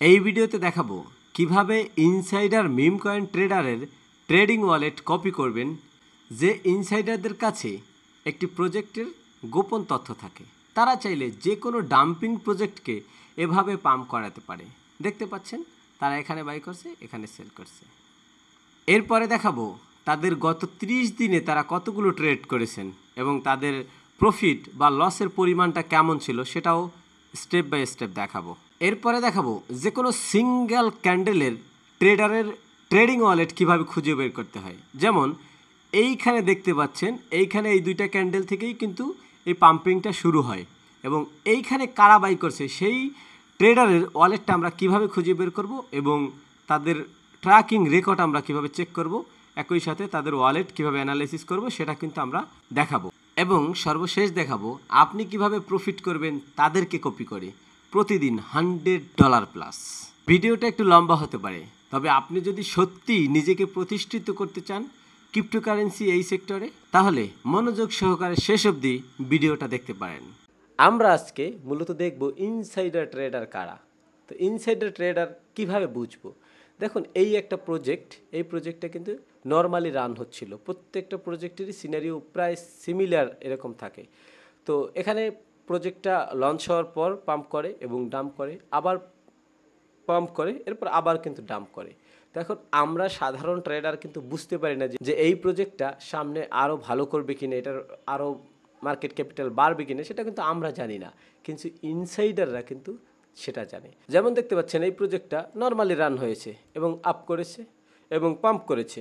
এই ভিডিওতে দেখাবো কিভাবে ইনসাইডার মিম কয়েন ট্রেডারের ট্রেডিং ওয়ালেট কপি করবেন যে ইনসাইডারদের কাছে একটি প্রজেক্টের গোপন তথ্য থাকে। তারা চাইলে যে কোনো ডাম্পিং প্রজেক্টকে এভাবে পাম্প করাতে পারে। দেখতে পাচ্ছেন তারা এখানে বাই করছে, এখানে সেল করছে। এরপরে দেখাবো তাদের গত 30 দিনে তারা কতগুলো ট্রেড করেছেন এবং তাদের প্রফিট বা লসের পরিমাণটা কেমন ছিল সেটাও স্টেপ বাই স্টেপ দেখাবো। এরপরে দেখাবো যে কোনো সিঙ্গেল ক্যান্ডেলের ট্রেডারের ট্রেডিং ওয়ালেট কিভাবে খুঁজে বের করতে হয়। যেমন এইখানে দেখতে পাচ্ছেন, এইখানে এই দুইটা ক্যান্ডেল থেকেই কিন্তু এই পাম্পিংটা শুরু হয় এবং এইখানে কারা বাই করছে সেই ট্রেডারের ওয়ালেটটা আমরা কিভাবে খুঁজে বের করব এবং তাদের ট্র্যাকিং রেকর্ড আমরা কিভাবে চেক করব, একই সাথে তাদের ওয়ালেট কিভাবে অ্যানালাইসিস করব সেটা কিন্তু আমরা দেখাবো। এবং সর্বশেষ দেখাবো আপনি কিভাবে প্রফিট করবেন তাদেরকে কপি করে প্রতিদিন $100 প্লাস। ভিডিওটা একটু লম্বা হতে পারে, তবে আপনি যদি সত্যি নিজেকে প্রতিষ্ঠিত করতে চান ক্রিপ্টোকারেন্সি এই সেক্টরে, তাহলে মনোযোগ সহকারে শেষ অবধি ভিডিওটা দেখতে পারেন। আমরা আজকে মূলত দেখব ইনসাইডার ট্রেডার কারা। তো ইনসাইডার ট্রেডার কিভাবে বুঝবো? দেখুন, এই একটা প্রজেক্ট, এই প্রজেক্টটা কিন্তু নর্মালি রান হচ্ছিল। প্রত্যেকটা প্রজেক্টেরই সিনারিও প্রায় সিমিলার এরকম থাকে। তো এখানে প্রজেক্টটা লঞ্চ হওয়ার পর পাম্প করে এবং ডাম্প করে, আবার পাম্প করে, এরপর আবার কিন্তু ডাম্প করে। তো এখন আমরা সাধারণ ট্রেডার কিন্তু বুঝতে পারি না যে এই প্রজেক্টটা সামনে আরও ভালো করবে কিনা, এটার আরও মার্কেট ক্যাপিটাল বাড়বে কিনা সেটা কিন্তু আমরা জানি না, কিন্তু ইনসাইডাররা কিন্তু সেটা জানে। যেমন দেখতে পাচ্ছেন এই প্রজেক্টটা নর্মালি রান হয়েছে এবং আপ করেছে এবং পাম্প করেছে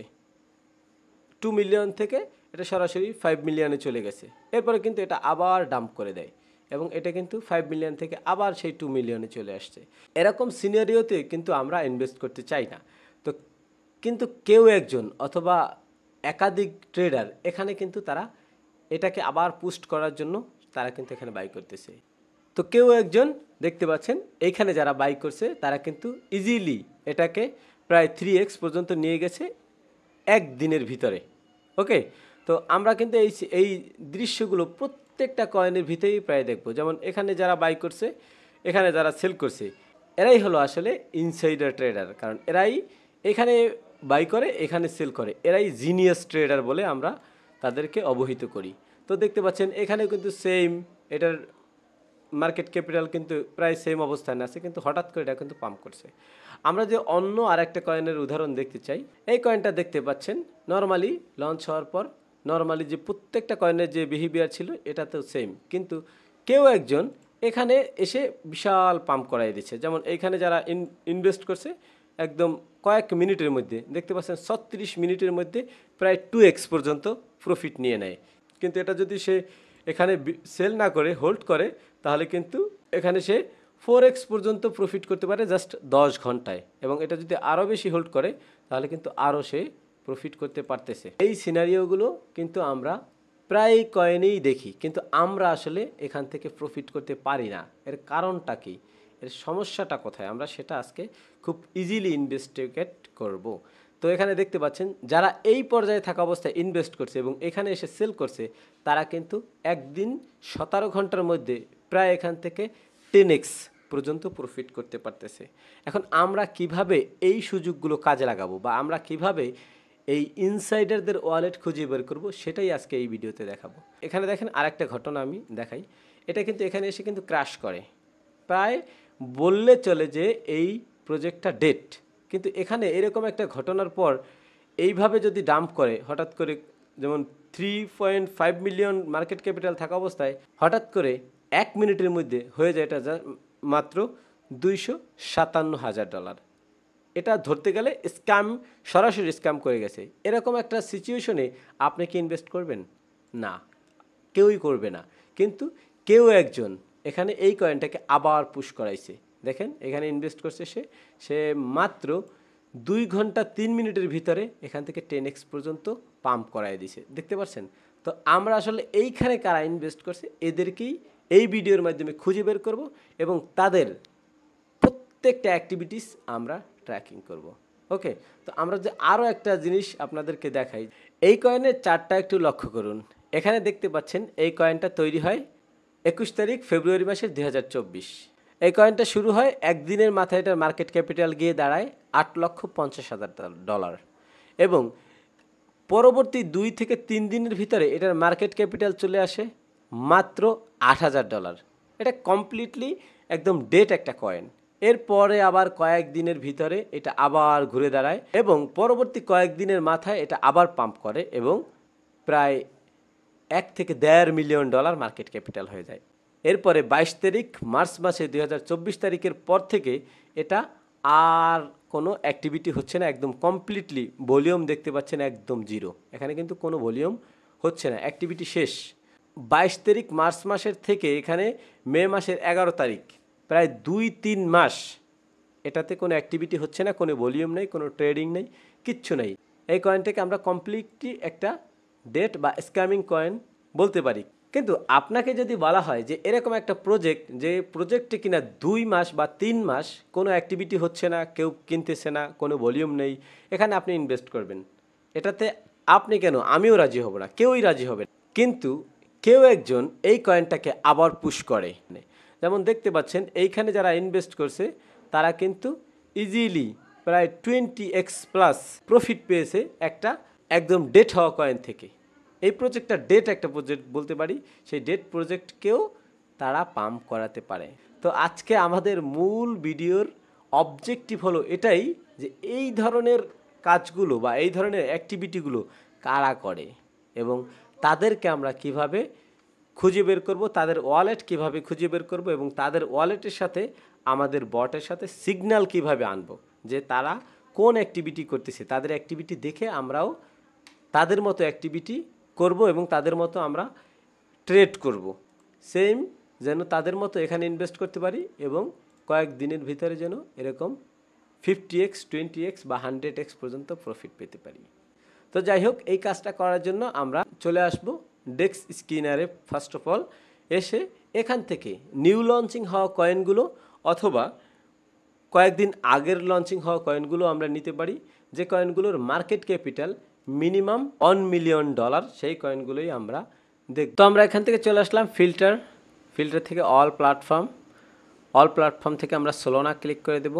2 মিলিয়ন থেকে এটা সরাসরি 5 মিলিয়নে চলে গেছে। এরপরে কিন্তু এটা আবার ডাম্প করে দেয় এবং এটা কিন্তু 5 মিলিয়ন থেকে আবার সেই 2 মিলিয়নে চলে আসছে। এরকম সিনারিওতে কিন্তু আমরা ইনভেস্ট করতে চাই না। তো কিন্তু কেউ একজন অথবা একাধিক ট্রেডার এখানে কিন্তু তারা এটাকে আবার পুস্ট করার জন্য তারা কিন্তু এখানে বাই করতেছে। তো কেউ একজন দেখতে পাচ্ছেন এইখানে যারা বাই করছে তারা কিন্তু ইজিলি এটাকে প্রায় 3x পর্যন্ত নিয়ে গেছে একদিনের ভিতরে। ওকে, তো আমরা কিন্তু এই দৃশ্যগুলো প্রত্যেকটা কয়েনের ভিতরেই প্রায় দেখবো। যেমন এখানে যারা বাই করছে, এখানে যারা সেল করছে, এরাই হলো আসলে ইনসাইডার ট্রেডার। কারণ এরাই এখানে বাই করে, এখানে সেল করে, এরাই জিনিয়াস ট্রেডার বলে আমরা তাদেরকে অবহিত করি। তো দেখতে পাচ্ছেন এখানে কিন্তু সেম, এটার মার্কেট ক্যাপিটাল কিন্তু প্রায় সেম অবস্থানে আছে, কিন্তু হঠাৎ করে এটা কিন্তু পাম্প করছে। আমরা যে অন্য আরেকটা কয়েনের উদাহরণ দেখতে চাই, এই কয়েনটা দেখতে পাচ্ছেন নর্মালি লঞ্চ হওয়ার পর নর্মালি যে প্রত্যেকটা কয়েনের যে বিহেভিয়ার ছিল এটা তো সেম, কিন্তু কেউ একজন এখানে এসে বিশাল পাম্প করাই দিচ্ছে। যেমন এইখানে যারা ইনভেস্ট করছে একদম কয়েক মিনিটের মধ্যে দেখতে পাচ্ছেন 36 মিনিটের মধ্যে প্রায় 2x পর্যন্ত প্রফিট নিয়ে নেয়। কিন্তু এটা যদি সে এখানে সেল না করে হোল্ড করে তাহলে কিন্তু এখানে সে 4x পর্যন্ত প্রফিট করতে পারে জাস্ট 10 ঘন্টায়, এবং এটা যদি আরও বেশি হোল্ড করে তাহলে কিন্তু আরও সে প্রফিট করতে পারতেছে। এই সিনারিওগুলো কিন্তু আমরা প্রায় কয়েনেই দেখি, কিন্তু আমরা আসলে এখান থেকে প্রফিট করতে পারি না। এর কারণটা কি, এর সমস্যাটা কোথায়, আমরা সেটা আজকে খুব ইজিলি ইনভেস্টিগেট করব। তো এখানে দেখতে পাচ্ছেন যারা এই পর্যায়ে থাকা অবস্থায় ইনভেস্ট করছে এবং এখানে এসে সেল করছে তারা কিন্তু একদিন 17 ঘন্টার মধ্যে প্রায় এখান থেকে 10x পর্যন্ত প্রফিট করতে পারতেছে। এখন আমরা কিভাবে এই সুযোগগুলো কাজে লাগাবো বা আমরা কিভাবে এই ইনসাইডারদের ওয়ালেট খুঁজে বের করব সেটাই আজকে এই ভিডিওতে দেখাবো। এখানে দেখেন আরেকটা ঘটনা আমি দেখাই। এটা কিন্তু এখানে এসে কিন্তু ক্র্যাশ করে, প্রায় বললে চলে যে এই প্রজেক্টটা ডেড। কিন্তু এখানে এরকম একটা ঘটনার পর এইভাবে যদি ডাম্প করে হঠাৎ করে, যেমন 3.5 মিলিয়ন মার্কেট ক্যাপিটাল থাকা অবস্থায় হঠাৎ করে 1 মিনিটের মধ্যে হয়ে যায় এটা মাত্র $257,000। এটা ধরতে গেলে স্ক্যাম, সরাসরি স্ক্যাম করে গেছে। এরকম একটা সিচুয়েশনে আপনি কি ইনভেস্ট করবেন? না, কেউই করবে না। কিন্তু কেউ একজন এখানে এই কয়েনটাকে আবার পুশ করাইছে। দেখেন এখানে ইনভেস্ট করছে সে মাত্র 2 ঘন্টা 3 মিনিটের ভিতরে এখান থেকে 10x পর্যন্ত পাম্প করাই দিছে। দেখতে পাচ্ছেন? তো আমরা আসলে এইখানে কারা ইনভেস্ট করছে এদেরকেই এই ভিডিওর মাধ্যমে খুঁজে বের করব এবং তাদের প্রত্যেকটা অ্যাক্টিভিটিস আমরা ট্র্যাকিং করব। ওকে, তো আমরা যে আরও একটা জিনিস আপনাদেরকে দেখাই, এই কয়েনের চার্টটা একটু লক্ষ্য করুন। এখানে দেখতে পাচ্ছেন এই কয়েনটা তৈরি হয় 21 তারিখ ফেব্রুয়ারি মাসের 2024 এই কয়েনটা শুরু হয় একদিনের মাথায়, এটার মার্কেট ক্যাপিটাল গিয়ে দাঁড়ায় $8,50,000 এবং পরবর্তী 2 থেকে 3 দিনের ভিতরে এটার মার্কেট ক্যাপিটাল চলে আসে মাত্র $8,000। এটা কমপ্লিটলি একদম ডেট একটা কয়েন। এরপরে আবার কয়েকদিনের ভিতরে এটা আবার ঘুরে দাঁড়ায় এবং পরবর্তী কয়েকদিনের মাথায় এটা আবার পাম্প করে এবং প্রায় $1 থেকে $1.5 মিলিয়ন মার্কেট ক্যাপিটাল হয়ে যায়। এরপরে 22 তারিখ মার্চ মাসে 2024 তারিখের পর থেকে এটা আর কোনো অ্যাক্টিভিটি হচ্ছে না, একদম কমপ্লিটলি ভলিউম দেখতে পাচ্ছেন একদম জিরো। এখানে কিন্তু কোনো ভলিউম হচ্ছে না, অ্যাক্টিভিটি শেষ। 22 তারিখ মার্চ মাসের থেকে এখানে মে মাসের 11 তারিখ প্রায় 2-3 মাস এটাতে কোনো অ্যাক্টিভিটি হচ্ছে না, কোনো ভলিউম নেই, কোনো ট্রেডিং নেই, কিচ্ছু নেই। এই কয়েনটাকে আমরা কমপ্লিটলি একটা ডেট বা স্ক্যামিং কয়েন বলতে পারি। কিন্তু আপনাকে যদি বলা হয় যে এরকম একটা প্রজেক্ট, যে প্রজেক্টে কিনা 2 মাস বা 3 মাস কোনো অ্যাক্টিভিটি হচ্ছে না, কেউ কিনতেছে না, কোনো ভলিউম নেই, এখানে আপনি ইনভেস্ট করবেন, এটাতে আপনি কেন, আমিও রাজি হব না, কেউই রাজি হবে না। কিন্তু কেউ একজন এই কয়েনটাকে আবার পুশ করে। যেমন দেখতে পাচ্ছেন এইখানে যারা ইনভেস্ট করছে তারা কিন্তু ইজিলি প্রায় 20x প্লাস প্রফিট পেয়েছে একটা একদম ডেট হওয়া কয়েন থেকে। এই প্রজেক্টটা ডেট একটা প্রজেক্ট বলতে পারি, সেই ডেট প্রজেক্টকেও তারা পাম্প করাতে পারে। তো আজকে আমাদের মূল ভিডিওর অবজেক্টিভ হলো এটাই যে এই ধরনের কাজগুলো বা এই ধরনের অ্যাক্টিভিটিগুলো কারা করে এবং তাদেরকে আমরা কিভাবে খুঁজে বের করব, তাদের ওয়ালেট কিভাবে খুঁজে বের করব এবং তাদের ওয়ালেটের সাথে আমাদের বটের সাথে সিগন্যাল কিভাবে আনবো যে তারা কোন অ্যাক্টিভিটি করতেছে। তাদের অ্যাক্টিভিটি দেখে আমরাও তাদের মতো অ্যাক্টিভিটি করব এবং তাদের মতো আমরা ট্রেড করব, সেম যেন তাদের মতো এখানে ইনভেস্ট করতে পারি এবং কয়েক দিনের ভিতরে যেন এরকম 50x 20x বা 100x পর্যন্ত প্রফিট পেতে পারি। তো যাই হোক, এই কাজটা করার জন্য আমরা চলে আসব ডেক্স স্ক্রিনারে। ফার্স্ট অফ অল এসে এখান থেকে নিউ লঞ্চিং হওয়া কয়েনগুলো অথবা কয়েকদিন আগের লঞ্চিং হওয়া কয়েনগুলো আমরা নিতে পারি, যে কয়েনগুলোর মার্কেট ক্যাপিটাল মিনিমাম $1 মিলিয়ন, সেই কয়েনগুলোই আমরা দেখ। তো আমরা এখান থেকে চলে আসলাম ফিল্টার থেকে অল প্ল্যাটফর্ম থেকে আমরা সোলোনা ক্লিক করে দেব,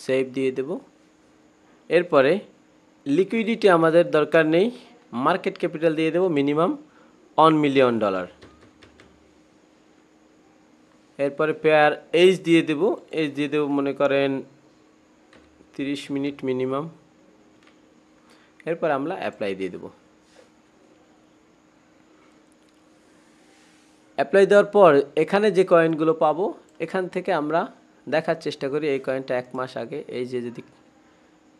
সেভ দিয়ে দেব। এরপরে লিকুইডিটি আমাদের দরকার নেই, মার্কেট ক্যাপিটাল দিয়ে দেব মিনিমাম $1 মিলিয়ন। এরপরে পেয়ার এইজ দিয়ে দেব, মনে করেন 30 মিনিট মিনিমাম। এরপর আমরা অ্যাপ্লাই দিয়ে দেব। অ্যাপ্লাই দেওয়ার পর এখানে যে কয়েনগুলো পাবো এখান থেকে আমরা দেখার চেষ্টা করি। এই কয়েনটা 1 মাস আগে, এই যে যদি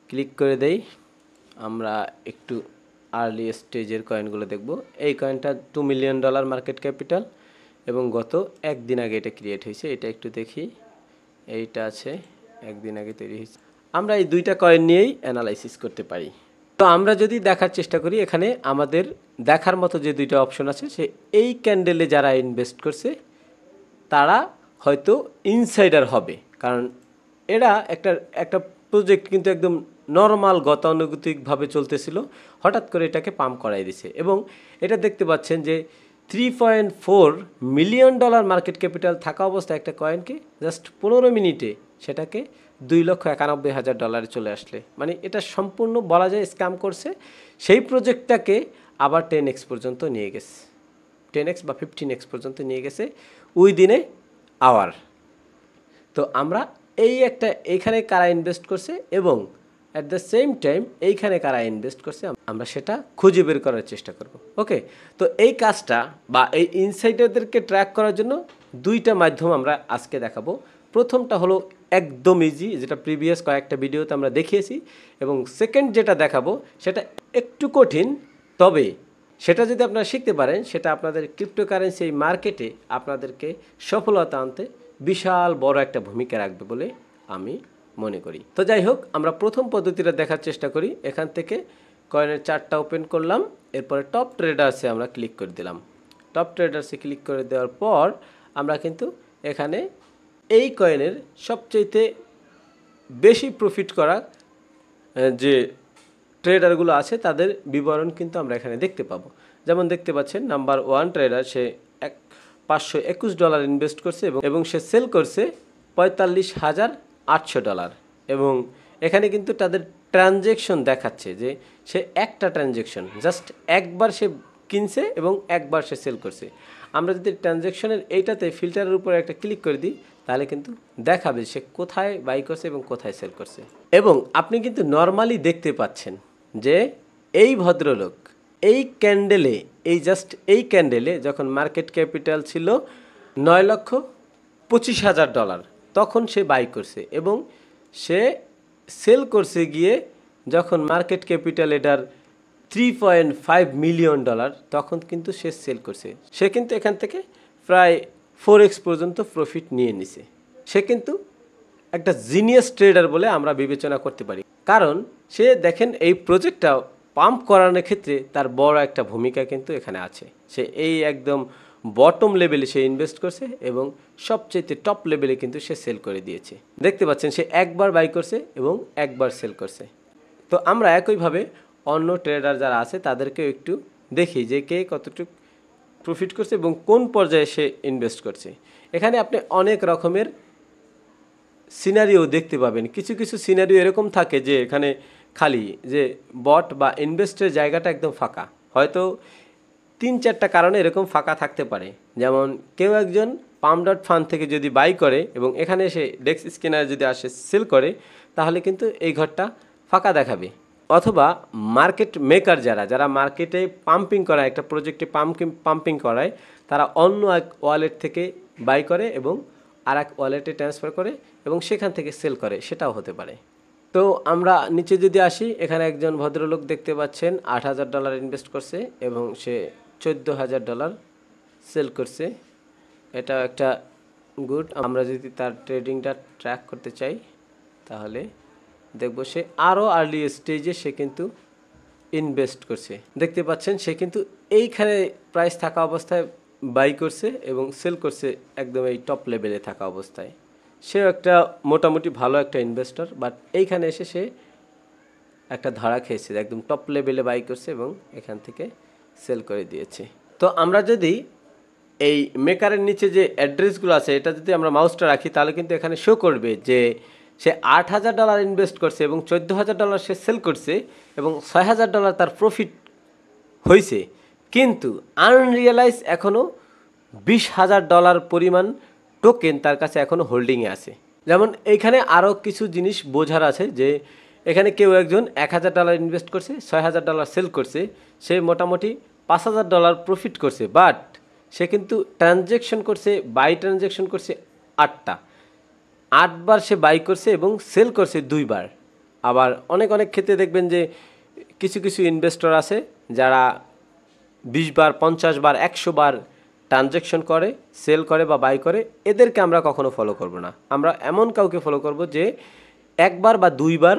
ক্লিক করে দেই আমরা একটু আর্লি স্টেজের কয়েনগুলো দেখব। এই কয়েনটা $2 মিলিয়ন মার্কেট ক্যাপিটাল এবং গত একদিন আগে এটা ক্রিয়েট হয়েছে। এটা একটু দেখি, এইটা আছে একদিন আগে তৈরি হয়েছে। আমরা এই দুইটা কয়েন নিয়েই অ্যানালাইসিস করতে পারি। তো আমরা যদি দেখার চেষ্টা করি, এখানে আমাদের দেখার মতো যে দুইটা অপশন আছে, সে এই ক্যান্ডেলে যারা ইনভেস্ট করছে তারা হয়তো ইনসাইডার হবে, কারণ এরা একটা প্রজেক্ট কিন্তু একদম নর্মাল গতানুগতিকভাবে চলতেছিল, হঠাৎ করে এটাকে পাম্প করাই দিছে এবং এটা দেখতে পাচ্ছেন যে $3.4 মিলিয়ন মার্কেট ক্যাপিটাল থাকা অবস্থায় একটা কয়েনকে জাস্ট 15 মিনিটে সেটাকে $2,91,000 চলে আসলে, মানে এটা সম্পূর্ণ বলা যায় স্ক্যাম করছে। সেই প্রজেক্টটাকে আবার 10x পর্যন্ত নিয়ে গেছে, 10x বা 15x পর্যন্ত নিয়ে গেছে উইদিন এ আওয়ার। তো আমরা এইখানে কারা ইনভেস্ট করছে এবং অ্যাট দ্য সেম টাইম এইখানে কারা ইনভেস্ট করছে আমরা সেটা খুঁজে বের করার চেষ্টা করব। ওকে, তো এই কাজটা বা এই ইনসাইডারদেরকে ট্র্যাক করার জন্য দুইটা মাধ্যম আমরা আজকে দেখাবো। প্রথমটা হলো একদম ইজি, যেটা প্রিভিয়াস কয়েকটা ভিডিওতে আমরা দেখিয়েছি, এবং সেকেন্ড যেটা দেখাবো সেটা একটু কঠিন, তবে সেটা যদি আপনারা শিখতে পারেন সেটা আপনাদের ক্রিপ্টোকারেন্সি এই মার্কেটে আপনাদেরকে সফলতা আনতে বিশাল বড় একটা ভূমিকা রাখবে বলে আমি মনে করি। তো যাই হোক, আমরা প্রথম পদ্ধতিটা দেখার চেষ্টা করি। এখান থেকে কয়েনের চার্টটা ওপেন করলাম, এরপরে টপ ট্রেডার্সে আমরা ক্লিক করে দিলাম। টপ ট্রেডার্সে ক্লিক করে দেওয়ার পর আমরা কিন্তু এখানে এই কয়েনের সবচেয়ে বেশি প্রফিট করা যে ট্রেডারগুলো আছে তাদের বিবরণ কিন্তু আমরা এখানে দেখতে পাবো। যেমন দেখতে পাচ্ছেন নাম্বার 1 ট্রেডার, সে $521 ইনভেস্ট করছে এবং সে সেল করছে $45,800 এবং এখানে কিন্তু তাদের ট্রানজ্যাকশন দেখাচ্ছে যে সে একটা ট্রানজ্যাকশন জাস্ট একবার সে কিনছে এবং একবার সে সেল করছে। আমরা যদি ট্রানজ্যাকশনের এইটাতে ফিল্টারের উপরে একটা ক্লিক করে দিই তাহলে কিন্তু দেখাবে সে কোথায় বাই করছে এবং কোথায় সেল করছে। এবং আপনি কিন্তু নর্মালি দেখতে পাচ্ছেন যে এই ভদ্রলোক এই ক্যান্ডেলে এই ক্যান্ডেলে যখন মার্কেট ক্যাপিটাল ছিল $9,25,000 তখন সে বাই করছে এবং সে সেল করছে গিয়ে যখন মার্কেট ক্যাপিটাল এটার $3.5 মিলিয়ন তখন কিন্তু সে সেল করছে। সে কিন্তু এখান থেকে প্রায় 4x পর্যন্ত প্রফিট নিয়ে নিছে। সে কিন্তু একটা জিনিয়াস ট্রেডার বলে আমরা বিবেচনা করতে পারি, কারণ সে দেখেন এই প্রজেক্টটা পাম্প করানোর ক্ষেত্রে তার বড় একটা ভূমিকা কিন্তু এখানে আছে। সে এই একদম বটম লেভেলে সে ইনভেস্ট করছে এবং সবচেয়ে টপ লেভেলে কিন্তু সে সেল করে দিয়েছে। দেখতে পাচ্ছেন সে একবার বাই করছে এবং একবার সেল করছে। তো আমরা একইভাবে অন্য ট্রেডার যারা আছে তাদেরকেও একটু দেখি যে কে কতটুকু প্রফিট করছে এবং কোন পর্যায়ে সে ইনভেস্ট করছে। এখানে আপনি অনেক রকমের সিনারিও দেখতে পাবেন। কিছু কিছু সিনারিও এরকম থাকে যে এখানে খালি যে বট বা ইনভেস্টের জায়গাটা একদম ফাঁকা, হয়তো 3-4টা কারণে এরকম ফাঁকা থাকতে পারে। যেমন কেউ একজন পাম.ফান্ড থেকে যদি বাই করে এবং এখানে এসে ডেক্স স্ক্যানার যদি আসে সেল করে তাহলে কিন্তু এই ঘরটা ফাঁকা দেখাবে। অথবা মার্কেট মেকার যারা মার্কেটে পাম্পিং করায়, একটা প্রজেক্টে পাম্পিং করায়, তারা অন্য এক ওয়ালেট থেকে বাই করে এবং আর এক ওয়ালেটে ট্রান্সফার করে এবং সেখান থেকে সেল করে, সেটাও হতে পারে। তো আমরা নিচে যদি আসি, এখানে একজন ভদ্রলোক দেখতে পাচ্ছেন $8,000 ইনভেস্ট করছে এবং সে $14,000 সেল করছে। এটাও একটা গুড। আমরা যদি তার ট্রেডিংটা ট্র্যাক করতে চাই তাহলে দেখব সে আরও আর্লি স্টেজে সে কিন্তু ইনভেস্ট করছে। দেখতে পাচ্ছেন সে কিন্তু এইখানে প্রাইস থাকা অবস্থায় বাই করছে এবং সেল করছে একদম এই টপ লেভেলে থাকা অবস্থায়। সেও একটা মোটামুটি ভালো একটা ইনভেস্টর, বাট এইখানে এসে সে একটা ধরা খেয়েছে, একদম টপ লেভেলে বাই করছে এবং এখান থেকে সেল করে দিয়েছে। তো আমরা যদি এই মেকারের নিচে যে অ্যাড্রেসগুলো আছে এটা যদি আমরা মাউসটা রাখি তাহলে কিন্তু এখানে শো করবে যে সে $8,000 ইনভেস্ট করছে এবং $14,000 সে সেল করছে এবং $6,000 তার প্রফিট হয়েছে, কিন্তু আনরিয়েলাইজ এখনও $20,000 পরিমাণ টোকেন তার কাছে এখনও হোল্ডিংয়ে আছে। যেমন এইখানে আরও কিছু জিনিস বোঝার আছে যে এখানে কেউ একজন $1,000 ইনভেস্ট করছে, $6,000 সেল করছে, সে মোটামুটি $5,000 প্রফিট করছে, বাট সে কিন্তু ট্রানজ্যাকশন করছে, বাই ট্রানজ্যাকশন করছে 8বার সে বাই করছে এবং সেল করছে 2বার। আবার অনেক ক্ষেত্রে দেখবেন যে কিছু কিছু ইনভেস্টর আছে যারা 20 বার, 50 বার, 100 বার ট্রানজ্যাকশন করে, সেল করে বা বাই করে। এদেরকে আমরা কখনো ফলো করব না। আমরা এমন কাউকে ফলো করব যে একবার বা 2বার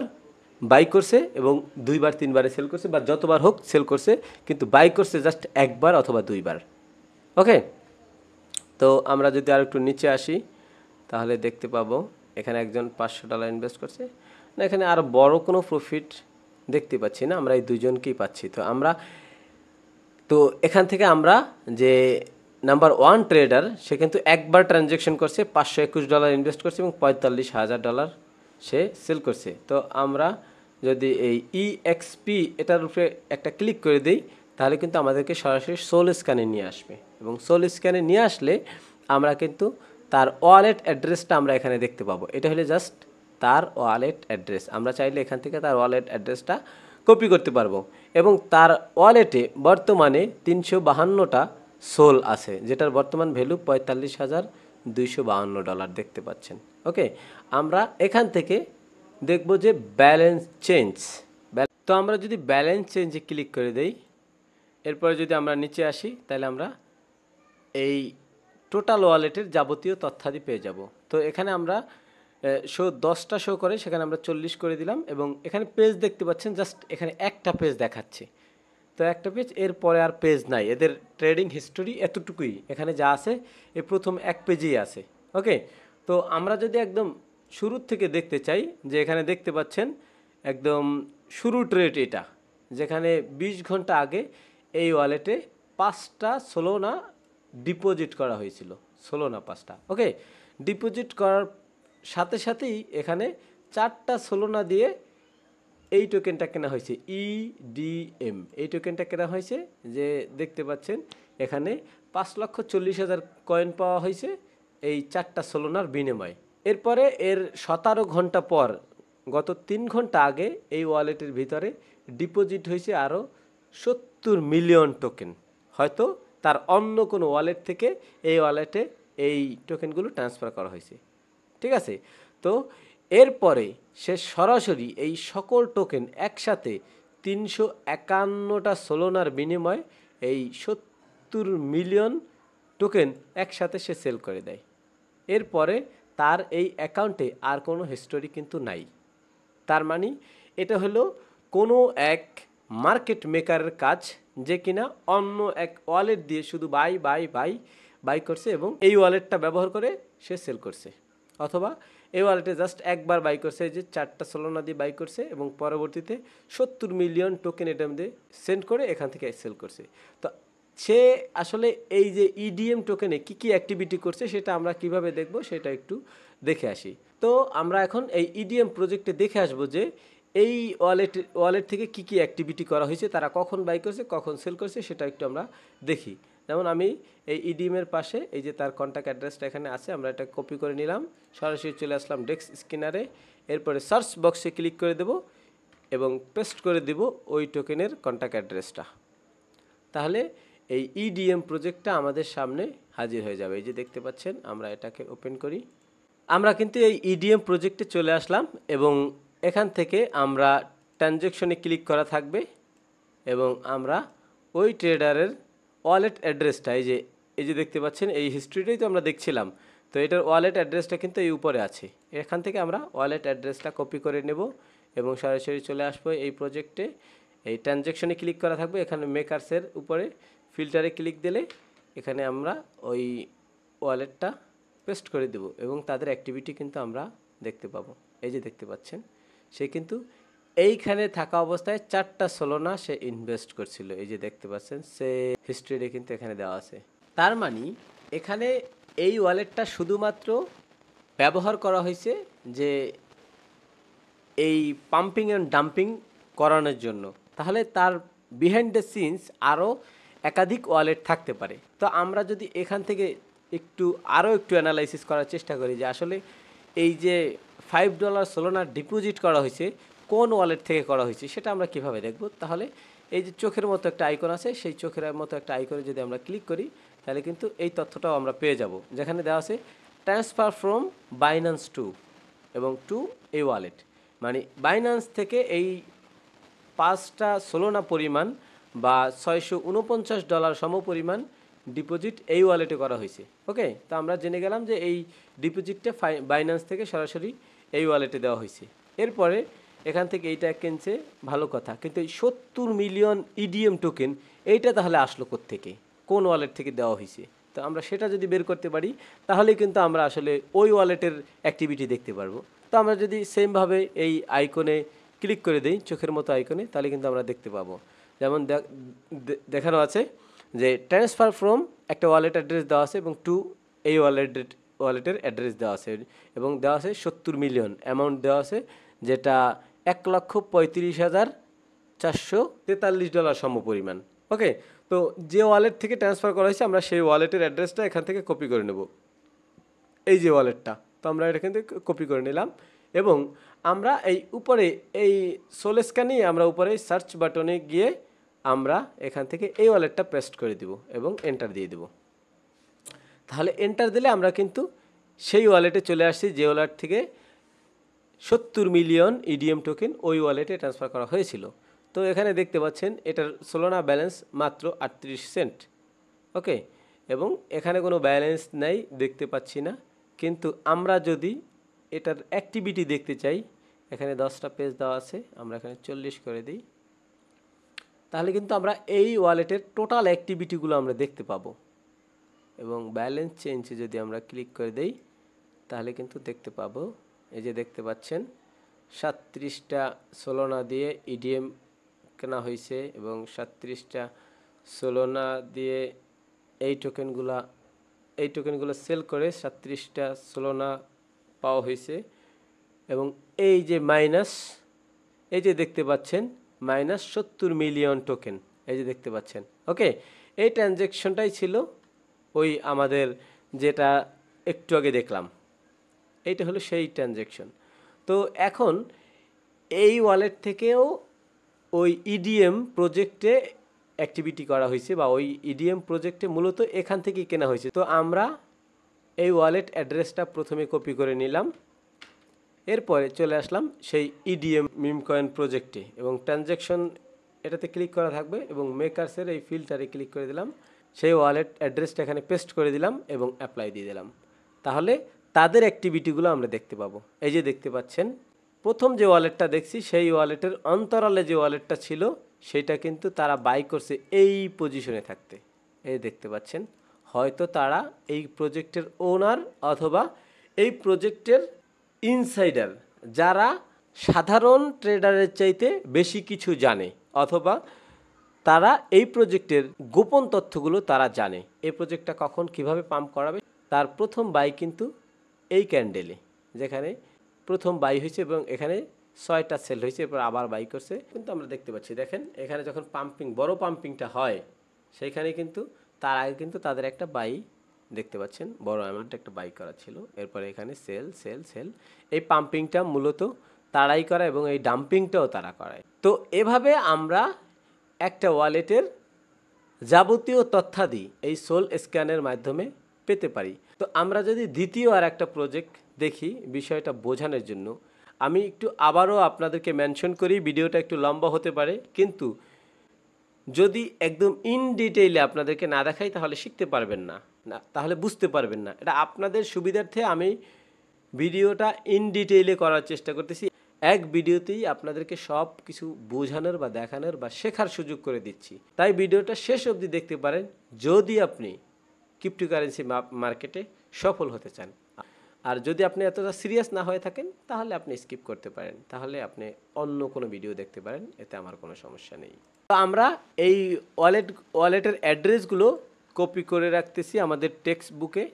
বাই করছে এবং 2বার 3বারে সেল করছে বা যতবার হোক সেল করছে, কিন্তু বাই করছে জাস্ট একবার অথবা 2বার। ওকে, তো আমরা যদি আর একটু নিচে আসি তাহলে দেখতে পাবো এখানে একজন $500 ইনভেস্ট করছে না, এখানে আর বড় কোনো প্রফিট দেখতে পাচ্ছি না, আমরা এই দুজনকেই পাচ্ছি। তো এখান থেকে আমরা যে নাম্বার 1 ট্রেডার সে কিন্তু একবার ট্রানজ্যাকশন করছে, $521 ইনভেস্ট করছে এবং $45,000 সে সেল করছে। তো আমরা যদি এই EXP এটার উপরে একটা ক্লিক করে দিই তাহলে কিন্তু আমাদেরকে সরাসরি সোল স্ক্যানে নিয়ে আসবে এবং সোল স্ক্যানে নিয়ে আসলে আমরা কিন্তু তার ওয়ালেট অ্যাড্রেসটা আমরা এখানে দেখতে পাবো। এটা হলে জাস্ট তার ওয়ালেট অ্যাড্রেস। আমরা চাইলে এখান থেকে তার ওয়ালেট অ্যাড্রেসটা কপি করতে পারবো এবং তার ওয়ালেটে বর্তমানে 352টা সোল আছে, যেটার বর্তমান ভ্যালু $45,252 দেখতে পাচ্ছেন। ওকে, আমরা এখান থেকে দেখব যে ব্যালেন্স চেঞ্জ। তো আমরা যদি ব্যালেন্স চেঞ্জে ক্লিক করে দেই, এরপরে যদি আমরা নিচে আসি তাহলে আমরা এই টোটাল ওয়ালেটের যাবতীয় তথ্যাদি পেয়ে যাব। তো এখানে আমরা 10টা শো করে, সেখানে আমরা 40 করে দিলাম এবং এখানে পেজ দেখতে পাচ্ছেন, জাস্ট এখানে একটা পেজ দেখাচ্ছে। তো একটা পেজ, এরপরে আর পেজ নাই। এদের ট্রেডিং হিস্টোরি এতটুকুই, এখানে যা আছে এই প্রথম এক পেজেই আছে। ওকে, তো আমরা যদি একদম শুরুর থেকে দেখতে চাই, যে এখানে দেখতে পাচ্ছেন একদম শুরু ট্রেড এটা, যেখানে 20 ঘন্টা আগে এই ওয়ালেটে 5টা সোলোনা ডিপোজিট করা হয়েছিল, 5টা। ওকে, ডিপোজিট করার সাথে সাথেই এখানে 4টা সোলোনা দিয়ে এই টোকেনটা কেনা হয়েছে, ইডিএম। এই টোকেনটা কেনা হয়েছে, যে দেখতে পাচ্ছেন এখানে 5,40,000 কয়েন পাওয়া হয়েছে এই 4টা সোলোনার বিনিময়ে। এরপরে এর 17 ঘন্টা পর, গত 3 ঘন্টা আগে এই ওয়ালেটের ভিতরে ডিপোজিট হয়েছে আরও 70 মিলিয়ন টোকেন। হয়তো তার অন্য কোনো ওয়ালেট থেকে এই ওয়ালেটে এই টোকেনগুলো ট্রান্সফার করা হয়েছে। ঠিক আছে, তো এরপরে সে সরাসরি এই সকল টোকেন একসাথে 351টা সোলোনার বিনিময়ে এই 70 মিলিয়ন টোকেন একসাথে সে সেল করে দেয়। এরপরে তার এই অ্যাকাউন্টে আর কোনো হিস্টোরি কিন্তু নাই। তার মানে এটা হলো কোনো এক মার্কেট মেকারের কাজ, যে কিনা অন্য এক ওয়ালেট দিয়ে শুধু বাই করছে এবং এই ওয়ালেটটা ব্যবহার করে সে সেল করছে, অথবা এই ওয়ালেটে জাস্ট একবার বাই করছে, যে 4টা সোলোনা দিয়ে বাই করছে এবং পরবর্তীতে 70 মিলিয়ন টোকেন এটা দিয়ে সেন্ড করে এখান থেকে সেল করছে। তো সে আসলে এই যে ইডিএম টোকেনে কি কি অ্যাক্টিভিটি করছে সেটা আমরা কিভাবে দেখব সেটা একটু দেখে আসি। তো আমরা এখন এই ইডিএম প্রজেক্টে দেখে আসবো যে এই ওয়ালেট থেকে কি কি অ্যাক্টিভিটি করা হয়েছে, তারা কখন বাই করছে, কখন সেল করছে, সেটা একটু আমরা দেখি। যেমন আমি এই ইডিএমের পাশে এই যে তার কন্ট্যাক্ট অ্যাড্রেসটা এখানে আছে, আমরা এটা কপি করে নিলাম, সরাসরি চলে আসলাম ডেস্ক স্ক্যানারে। এরপরে সার্চ বক্সে ক্লিক করে দেব এবং পেস্ট করে দেব ওই টোকেনের কন্ট্যাক্ট অ্যাড্রেসটা। তাহলে এই ইডিএম প্রজেক্টটা আমাদের সামনে হাজির হয়ে যাবে। এই যে দেখতে পাচ্ছেন, আমরা এটাকে ওপেন করি। আমরা কিন্তু এই ইডিএম প্রজেক্টে চলে আসলাম এবং এখান থেকে আমরা ট্রানজ্যাকশনে ক্লিক করা থাকবে এবং আমরা ওই ট্রেডারের ওয়ালেট অ্যাড্রেসটা এই যে দেখতে পাচ্ছেন, এই হিস্ট্রিটাই তো আমরা দেখছিলাম। তো এটার ওয়ালেট অ্যাড্রেসটা কিন্তু এই উপরে আছে। এখান থেকে আমরা ওয়ালেট অ্যাড্রেসটা কপি করে নেব এবং সরাসরি চলে আসবো এই প্রজেক্টে। এই ট্রানজ্যাকশনে ক্লিক করা থাকবে, এখানে মেকারসের উপরে ফিল্টারে ক্লিক দিলে এখানে আমরা ওই ওয়ালেটটা পেস্ট করে দেব এবং তাদের অ্যাক্টিভিটি কিন্তু আমরা দেখতে পাবো। এই যে দেখতে পাচ্ছেন, সে কিন্তু এইখানে থাকা অবস্থায় 4টা সোলোনা সে ইনভেস্ট করছিল। এই যে দেখতে পাচ্ছেন, সে হিস্ট্রিতে কিন্তু এখানে দেওয়া আছে। তার মানে এখানে এই ওয়ালেটটা শুধুমাত্র ব্যবহার করা হয়েছে যে এই পাম্পিং অ্যান্ড ডাম্পিং করানোর জন্য। তাহলে তার বিহাইন্ড দ্য সিনস আরও একাধিক ওয়ালেট থাকতে পারে। তো আমরা যদি এখান থেকে আরও একটু অ্যানালাইসিস করার চেষ্টা করি যে আসলে এই যে $5 সোলোনার ডিপোজিট করা হয়েছে কোন ওয়ালেট থেকে করা হয়েছে, সেটা আমরা কিভাবে দেখব। তাহলে এই যে চোখের মতো একটা আইকন আছে, সেই চোখের মতো একটা আইকনে যদি আমরা ক্লিক করি তাহলে কিন্তু এই তথ্যটাও আমরা পেয়ে যাব, যেখানে দেওয়া আছে ট্রান্সফার ফ্রম বাইন্যান্স টু এবং টু এই ওয়ালেট। মানে বাইন্যান্স থেকে এই 5টা সোলোনা পরিমাণ বা $649 সমপরিমাণ ডিপোজিট এই ওয়ালেটে করা হয়েছে। ওকে, তো আমরা জেনে গেলাম যে এই ডিপোজিটটা বাইন্যান্স থেকে সরাসরি এই ওয়ালেটে দেওয়া হয়েছে। এরপরে এখান থেকে এইটা কিনছে, ভালো কথা, কিন্তু এই 70 মিলিয়ন ইডিএম টোকেন এইটা তাহলে আসলো কোত্থেকে, কোন ওয়ালেট থেকে দেওয়া হয়েছে। তো আমরা সেটা যদি বের করতে পারি তাহলে কিন্তু আমরা আসলে ওই ওয়ালেটের অ্যাক্টিভিটি দেখতে পারবো। তো আমরা যদি সেমভাবে এই আইকনে ক্লিক করে দিই, চোখের মতো আইকনে, তাহলে কিন্তু আমরা দেখতে পাবো। যেমন দেখানো আছে যে ট্রান্সফার ফ্রম একটা ওয়ালেট অ্যাড্রেস দেওয়া আছে এবং টু এই ওয়ালেটের অ্যাড্রেস দেওয়া আছে এবং দেওয়া আছে 70 মিলিয়ন অ্যামাউন্ট দেওয়া আছে, যেটা $1,35,443 সমপরিমাণ। ওকে, তো যে ওয়ালেট থেকে ট্রান্সফার করা হয়েছে আমরা সেই ওয়ালেটের অ্যাড্রেসটা এখান থেকে কপি করে নেব। এই যে ওয়ালেটটা, তো আমরা এটা কিন্তু কপি করে নিলাম এবং আমরা এই উপরে এই সোলেস্কানি আমরা উপরে সার্চ বাটনে গিয়ে আমরা এখান থেকে এই ওয়ালেটটা পেস্ট করে দিব এবং এন্টার দিয়ে দেব। তাহলে এন্টার দিলে আমরা কিন্তু সেই ওয়ালেটে চলে আসছি যে ওয়ালেট থেকে 70 মিলিয়ন ইডিএম টোকেন ওই ওয়ালেটে ট্রান্সফার করা হয়েছিল। তো এখানে দেখতে পাচ্ছেন এটার সোলোনা ব্যালেন্স মাত্র 38 সেন্ট। ওকে, এবং এখানে কোনো ব্যালেন্স নাই দেখতে পাচ্ছি না, কিন্তু আমরা যদি এটার অ্যাক্টিভিটি দেখতে চাই, এখানে 10টা পেজ দেওয়া আছে, আমরা এখানে 40 করে দিই, তাহলে কিন্তু আমরা এই ওয়ালেটের টোটাল অ্যাক্টিভিটিগুলো আমরা দেখতে পাবো। এবং ব্যালেন্স চেঞ্জে যদি আমরা ক্লিক করে দেই তাহলে কিন্তু দেখতে পাবো, এই যে দেখতে পাচ্ছেন 37টা সোলোনা দিয়ে ইডিএম কেনা হয়েছে এবং 37টা সোলোনা দিয়ে এই টোকেনগুলো সেল করে 37টা সোলোনা পাওয়া হয়েছে এবং এই যে মাইনাস, এই যে দেখতে পাচ্ছেন -70 মিলিয়ন টোকেন, এই যে দেখতে পাচ্ছেন। ওকে, এই ট্রানজ্যাকশনটাই ছিল ওই আমাদের যেটা একটু আগে দেখলাম, এইটা হলো সেই ট্রানজ্যাকশন। তো এখন এই ওয়ালেট থেকেও ওই ইডিএম প্রজেক্টে অ্যাক্টিভিটি করা হয়েছে বা ওই ইডিএম প্রজেক্টে মূলত এখান থেকেই কেনা হয়েছে। তো আমরা এই ওয়ালেট অ্যাড্রেসটা প্রথমে কপি করে নিলাম, এরপরে চলে আসলাম সেই ইডিএম মিম কয়েন প্রজেক্টে এবং ট্রানজ্যাকশন এটাতে ক্লিক করা থাকবে এবং মেকার্সের এই ফিল্টারে ক্লিক করে দিলাম, সেই ওয়ালেট অ্যাড্রেসটা এখানে পেস্ট করে দিলাম এবং অ্যাপ্লাই দিয়ে দিলাম। তাহলে তাদের অ্যাক্টিভিটিগুলো আমরা দেখতে পাবো। এই যে দেখতে পাচ্ছেন প্রথম যে ওয়ালেটটা দেখছি সেই ওয়ালেটের অন্তরালে যে ওয়ালেটটা ছিল সেটা কিন্তু তারা বাই করছে এই পজিশনে থাকতে, এই দেখতে পাচ্ছেন। হয়তো তারা এই প্রজেক্টের ওনার অথবা এই প্রজেক্টের ইনসাইডার, যারা সাধারণ ট্রেডারের চাইতে বেশি কিছু জানে, অথবা তারা এই প্রজেক্টের গোপন তথ্যগুলো তারা জানে। এই প্রজেক্টটা কখন কিভাবে পাম্প করাবে তার প্রথম বাই কিন্তু এই ক্যান্ডেলে, যেখানে প্রথম বাই হয়েছে এবং এখানে 6টা সেল হয়েছে, এরপর আবার বাই করছে কিন্তু আমরা দেখতে পাচ্ছি। দেখেন এখানে যখন পাম্পিং, বড় পাম্পিংটা হয় সেইখানে কিন্তু তার আগে কিন্তু তাদের একটা বাই দেখতে পাচ্ছেন, বড় অ্যামাউন্ট একটা বাই করা ছিল, এরপরে এখানে সেল সেল সেল। এই পাম্পিংটা মূলত তারাই করা এবং এই ডাম্পিংটাও তারা করায়। তো এভাবে আমরা একটা ওয়ালেটের যাবতীয় তথ্যাদি এই সোল স্ক্যানের মাধ্যমে পেতে পারি। তো আমরা যদি দ্বিতীয় আর একটা প্রজেক্ট দেখি বিষয়টা বোঝানোর জন্য, আমি একটু আবারও আপনাদেরকে মেনশন করি, ভিডিওটা একটু লম্বা হতে পারে, কিন্তু যদি একদম ইন ডিটেইলে আপনাদেরকে না দেখাই তাহলে শিখতে পারবেন না, তাহলে বুঝতে পারবেন না। এটা আপনাদের সুবিধার্থে আমি ভিডিওটা ইন ডিটেইলে করার চেষ্টা করতেছি। এক ভিডিওতেই আপনাদেরকে সব কিছু বোঝানোর বা দেখানোর বা শেখার সুযোগ করে দিচ্ছি। তাই ভিডিওটা শেষ অবধি দেখতে পারেন যদি আপনি ক্রিপ্টোকারেন্সি মার্কেটে সফল হতে চান। আর যদি আপনি এতটা সিরিয়াস না হয়ে থাকেন তাহলে আপনি স্কিপ করতে পারেন, তাহলে আপনি অন্য কোনো ভিডিও দেখতে পারেন, এতে আমার কোনো সমস্যা নেই। তো আমরা এই ওয়ালেটের অ্যাড্রেসগুলো কপি করে রাখতেছি আমাদের টেক্সট বুকে,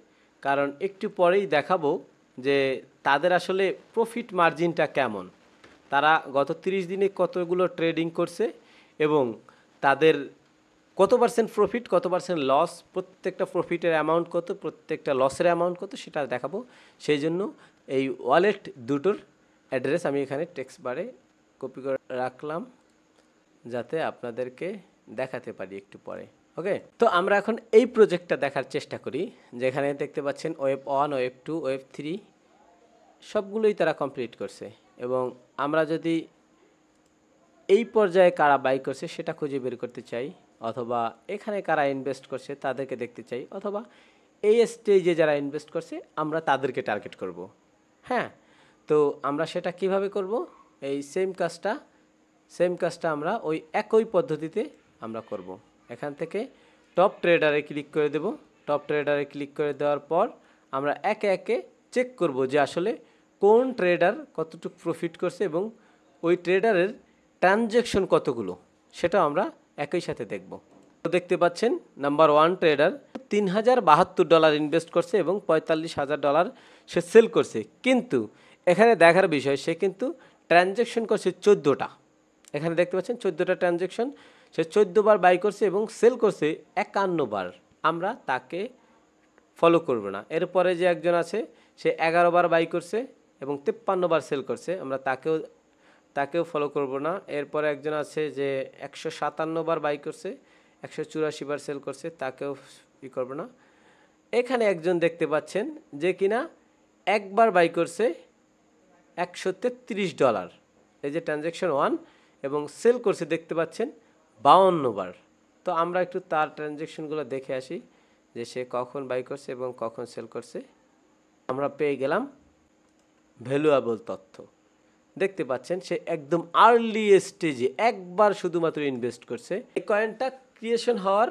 কারণ একটু পরেই দেখাবো যে তাদের আসলে প্রফিট মার্জিনটা কেমন, তারা গত 30 দিনে কতগুলো ট্রেডিং করছে এবং তাদের কত পার্সেন্ট প্রফিট, কত পার্সেন্ট লস, প্রত্যেকটা প্রফিটের অ্যামাউন্ট কত, প্রত্যেকটা লসের অ্যামাউন্ট কত, সেটা দেখাবো। সেই জন্য এই ওয়ালেট দুটোর অ্যাড্রেস আমি এখানে টেক্সট বারে কপি করে রাখলাম যাতে আপনাদেরকে দেখাতে পারি একটু পরে। ওকে, তো আমরা এখন এই প্রজেক্টটা দেখার চেষ্টা করি, যেখানে দেখতে পাচ্ছেন ওয়েব 1, ওয়েব 2, ওয়েব 3 সবগুলোই তারা কমপ্লিট করছে এবং আমরা যদি এই পর্যায়ে কারা বাই করছে সেটা খুঁজে বের করতে চাই, অথবা এখানে কারা ইনভেস্ট করছে তাদেরকে দেখতে চাই, অথবা এই স্টেজে যারা ইনভেস্ট করছে আমরা তাদেরকে টার্গেট করব। হ্যাঁ, তো আমরা সেটা কিভাবে করব? এই সেম কাজটা আমরা ওই একই পদ্ধতিতে আমরা করব। এখান থেকে টপ ট্রেডারে ক্লিক করে দেব। টপ ট্রেডারে ক্লিক করে দেওয়ার পর আমরা একে একে চেক করব যে আসলে কোন ট্রেডার কতটুকু প্রফিট করছে এবং ওই ট্রেডারের ট্রানজ্যাকশন কতগুলো সেটাও আমরা একই সাথে দেখব। তো দেখতে পাচ্ছেন নাম্বার 1 ট্রেডার $3072 ইনভেস্ট করছে এবং $45,000 সে সেল করছে, কিন্তু এখানে দেখার বিষয় সে কিন্তু ট্রানজ্যাকশন করছে 14টা। এখানে দেখতে পাচ্ছেন 14টা ট্রানজ্যাকশন, সে 14 বার বাই করছে এবং সেল করছে 51 বার। আমরা তাকে ফলো করব না। এরপরে যে একজন আছে সে 11 বার বাই করছে এবং 53 বার সেল করছে, আমরা তাকেও ফলো করব না। এরপরে একজন আছে যে 157 বার বাই করছে, 184 বার সেল করছে, তাকেও ই করব না। এখানে একজন দেখতে পাচ্ছেন যে কিনা একবার বাই করছে $133, এই যে ট্রানজ্যাকশন 1, এবং সেল করছে দেখতে পাচ্ছেন 52 বার। তো আমরা একটু তার ট্রানজ্যাকশনগুলো দেখে আসি যে সে কখন বাই করছে এবং কখন সেল করছে। আমরা পেয়ে গেলাম ভ্যালুয়েবল তথ্য। দেখতে পাচ্ছেন সে একদম আর্লি স্টেজে একবার শুধুমাত্র ইনভেস্ট করছে। এই কয়েনটা ক্রিয়েশন হওয়ার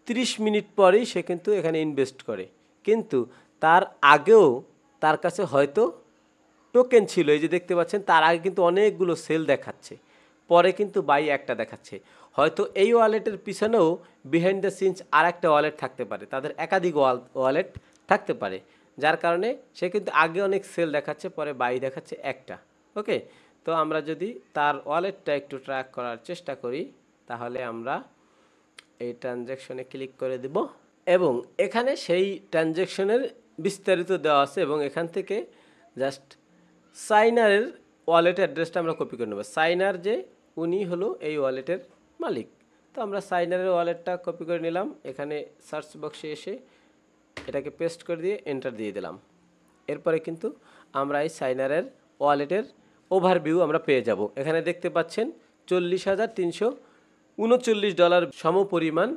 30 মিনিট পরেই সে কিন্তু এখানে ইনভেস্ট করে, কিন্তু তার আগেও তার কাছে হয়তো টোকেন ছিল। এই যে দেখতে পাচ্ছেন তার আগে কিন্তু অনেকগুলো সেল দেখাচ্ছে, পরে কিন্তু বাই একটা দেখাচ্ছে। হয়তো এই ওয়ালেটের পিছনেও বিহাইন্ড দ্য সিনস আর একটা ওয়ালেট থাকতে পারে, তাদের একাধিক ওয়ালেট থাকতে পারে, যার কারণে সে কিন্তু আগে অনেক সেল দেখাচ্ছে, পরে বাই দেখাচ্ছে একটা। ওকে, তো আমরা যদি তার ওয়ালেটটা একটু ট্র্যাক করার চেষ্টা করি, তাহলে আমরা এই ট্রানজ্যাকশনে ক্লিক করে দেব এবং এখানে সেই ট্রানজ্যাকশনের বিস্তারিত দেওয়া আছে এবং এখান থেকে জাস্ট সাইনারের ওয়ালেট অ্যাড্রেসটা আমরা কপি করে নেব। সাইনার যে উনি হলো এই ওয়ালেটের মালিক, তো আমরা সাইনারের ওয়ালেটটা কপি করে নিলাম। এখানে সার্চ বক্সে এসে এটাকে পেস্ট করে দিয়ে এন্টার দিয়ে দিলাম। এরপরে কিন্তু আমরা এই সাইনারের ওয়ালেটের ওভারভিউ আমরা পেয়ে যাব। এখানে দেখতে পাচ্ছেন $40,339 সমপরিমাণ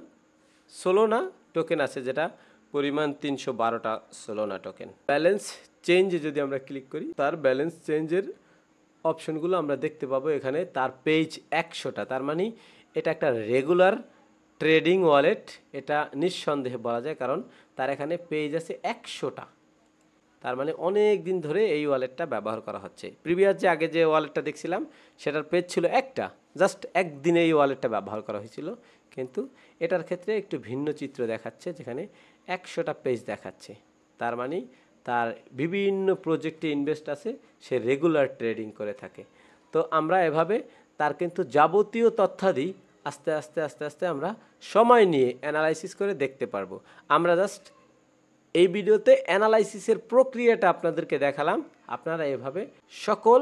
সোলোনা টোকেন আছে, যেটা পরিমাণ 312টা সোলোনা টোকেন। ব্যালেন্স চেঞ্জে যদি আমরা ক্লিক করি, তার ব্যালেন্স চেঞ্জের অপশনগুলো আমরা দেখতে পাবো। এখানে তার পেজ 100টা, তার মানে এটা একটা রেগুলার ট্রেডিং ওয়ালেট, এটা নিঃসন্দেহে বলা যায়, কারণ তার এখানে পেজ আছে 100টা। তার মানে অনেক দিন ধরে এই ওয়ালেটটা ব্যবহার করা হচ্ছে। প্রিভিয়াস যে আগে যে ওয়ালেটটা দেখছিলাম সেটার পেজ ছিল একটা, জাস্ট একদিনে এই ওয়ালেটটা ব্যবহার করা হয়েছিল, কিন্তু এটার ক্ষেত্রে একটু ভিন্ন চিত্র দেখাচ্ছে, যেখানে 100টা পেজ দেখাচ্ছে। তার মানে তার বিভিন্ন প্রজেক্টে ইনভেস্ট আছে, সে রেগুলার ট্রেডিং করে থাকে। তো আমরা এভাবে তার কিন্তু যাবতীয় তথ্যাদি আস্তে আস্তে আস্তে আস্তে আমরা সময় নিয়ে অ্যানালাইসিস করে দেখতে পারবো। আমরা জাস্ট এই ভিডিওতে অ্যানালাইসিসের প্রক্রিয়াটা আপনাদেরকে দেখালাম, আপনারা এভাবে সকল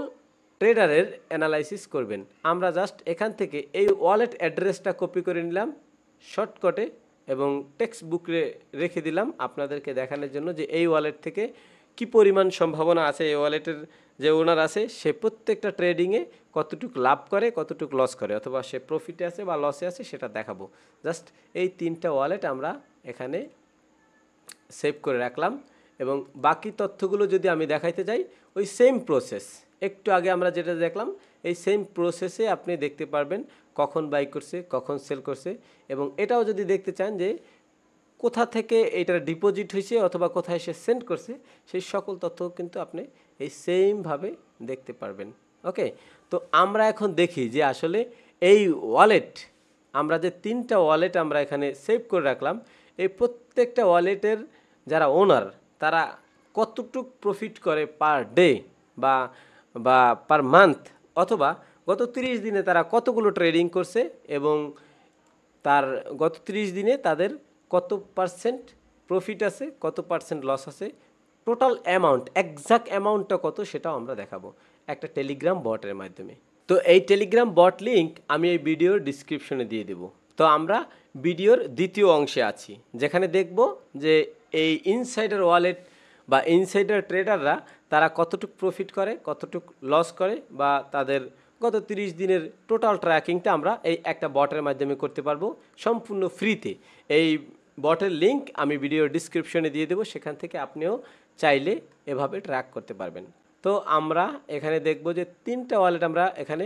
ট্রেডারের অ্যানালাইসিস করবেন। আমরা জাস্ট এখান থেকে এই ওয়ালেট অ্যাড্রেসটা কপি করে নিলাম শর্টকাটে এবং টেক্সট বুকে রেখে দিলাম আপনাদেরকে দেখানোর জন্য যে এই ওয়ালেট থেকে কি পরিমাণ সম্ভাবনা আছে। এই ওয়ালেটের যে ওনার আছে সে প্রত্যেকটা ট্রেডিংয়ে কতটুকু লাভ করে, কতটুকু লস করে, অথবা সে প্রফিটে আছে বা লসে আছে সেটা দেখাবো। জাস্ট এই 3টা ওয়ালেট আমরা এখানে সেভ করে রাখলাম এবং বাকি তথ্যগুলো যদি আমি দেখাইতে যাই, ওই সেম প্রসেস, একটু আগে আমরা যেটা দেখলাম এই সেম প্রসেসে আপনি দেখতে পারবেন কখন বাই করছে, কখন সেল করছে, এবং এটাও যদি দেখতে চান যে কোথা থেকে এটার ডিপোজিট হয়েছে অথবা কোথায় সে সেন্ড করছে, সেই সকল তথ্য কিন্তু আপনি এই সেমভাবে দেখতে পারবেন। ওকে, তো আমরা এখন দেখি যে আসলে এই ওয়ালেট, আমরা যে 3টা ওয়ালেট আমরা এখানে সেভ করে রাখলাম, এই প্রত্যেকটা ওয়ালেটের যারা ওনার তারা কতটুক প্রফিট করে পার ডে বা বা পার মান্থ, অথবা গত 30 দিনে তারা কতগুলো ট্রেডিং করছে এবং তার গত 30 দিনে তাদের কত পার্সেন্ট প্রফিট আছে, কত পার্সেন্ট লস আছে, টোটাল অ্যামাউন্ট, এক্সাক্ট অ্যামাউন্টটা কত সেটাও আমরা দেখাবো একটা টেলিগ্রাম বটের মাধ্যমে। তো এই টেলিগ্রাম বট লিঙ্ক আমি এই ভিডিওর ডিসক্রিপশনে দিয়ে দেব। তো আমরা ভিডিওর দ্বিতীয় অংশে আছি, যেখানে দেখব যে এই ইনসাইডার ওয়ালেট বা ইনসাইডার ট্রেডাররা তারা কতটুকু প্রফিট করে, কতটুকু লস করে, বা তাদের গত 30 দিনের টোটাল ট্র্যাকিংটা আমরা এই একটা বটের মাধ্যমে করতে পারবো সম্পূর্ণ ফ্রিতে। এই বটের লিঙ্ক আমি ভিডিওর ডিসক্রিপশনে দিয়ে দেবো, সেখান থেকে আপনিও চাইলে এভাবে ট্র্যাক করতে পারবেন। তো আমরা এখানে দেখব যে 3টা ওয়ালেট আমরা এখানে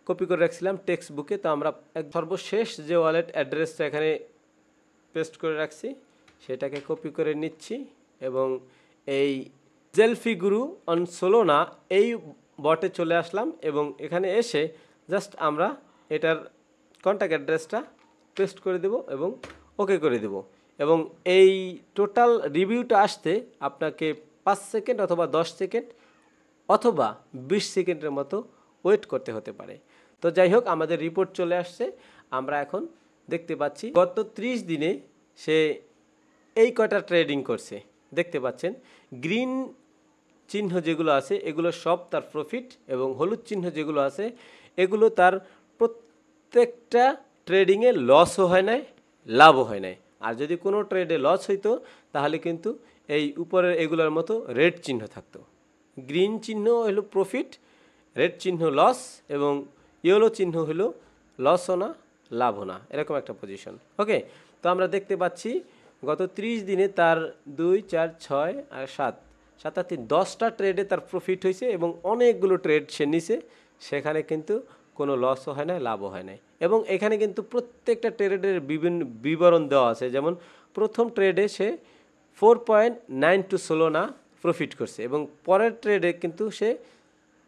কপি করে রাখছিলাম টেক্সট বুকে। তো আমরা সর্বশেষ যে ওয়ালেট অ্যাড্রেসটা এখানে পেস্ট করে রাখছি সেটাকে কপি করে নিচ্ছি এবং এই জেলফি গুরু অন সোলোনা এই বটে চলে আসলাম এবং এখানে এসে জাস্ট আমরা এটার কন্ট্যাক্ট অ্যাড্রেসটা পেস্ট করে দেব এবং ওকে করে দেব। এবং এই টোটাল রিভিউটা আসতে আপনাকে 5 সেকেন্ড অথবা 10 সেকেন্ড অথবা 20 সেকেন্ডের মতো ওয়েট করতে হতে পারে। তো যাই হোক, আমাদের রিপোর্ট চলে আসছে। আমরা এখন দেখতে পাচ্ছি গত 30 দিনে সে এই কয়টা ট্রেডিং করছে। দেখতে পাচ্ছেন গ্রিন চিহ্ন যেগুলো আছে এগুলো সব তার প্রফিট, এবং হলুদ চিহ্ন যেগুলো আছে এগুলো তার প্রত্যেকটা ট্রেডিংয়ে লসও হয় নাই, লাভও হয় নাই। আর যদি কোনো ট্রেডে লস হইতো তাহলে কিন্তু এই উপরের এগুলোর মতো রেড চিহ্ন থাকতো। গ্রিন চিহ্ন হলো প্রফিট, রেড চিহ্ন লস, এবং ইয়েলো চিহ্ন হলো লসও না লাভও না, এরকম একটা পজিশন। ওকে, তো আমরা দেখতে পাচ্ছি গত 30 দিনে তার 2, 4, 6 আর 7, 7 আর 3, 10টা ট্রেডে তার প্রফিট হয়েছে এবং অনেকগুলো ট্রেড সে নিছে, সেখানে কিন্তু কোনো লসও হয় না, লাভও হয় নাই। এবং এখানে কিন্তু প্রত্যেকটা ট্রেডের বিভিন্ন বিবরণ দেওয়া আছে। যেমন প্রথম ট্রেডে সে 4.92 সোলোনা প্রফিট করছে এবং পরের ট্রেডে কিন্তু সে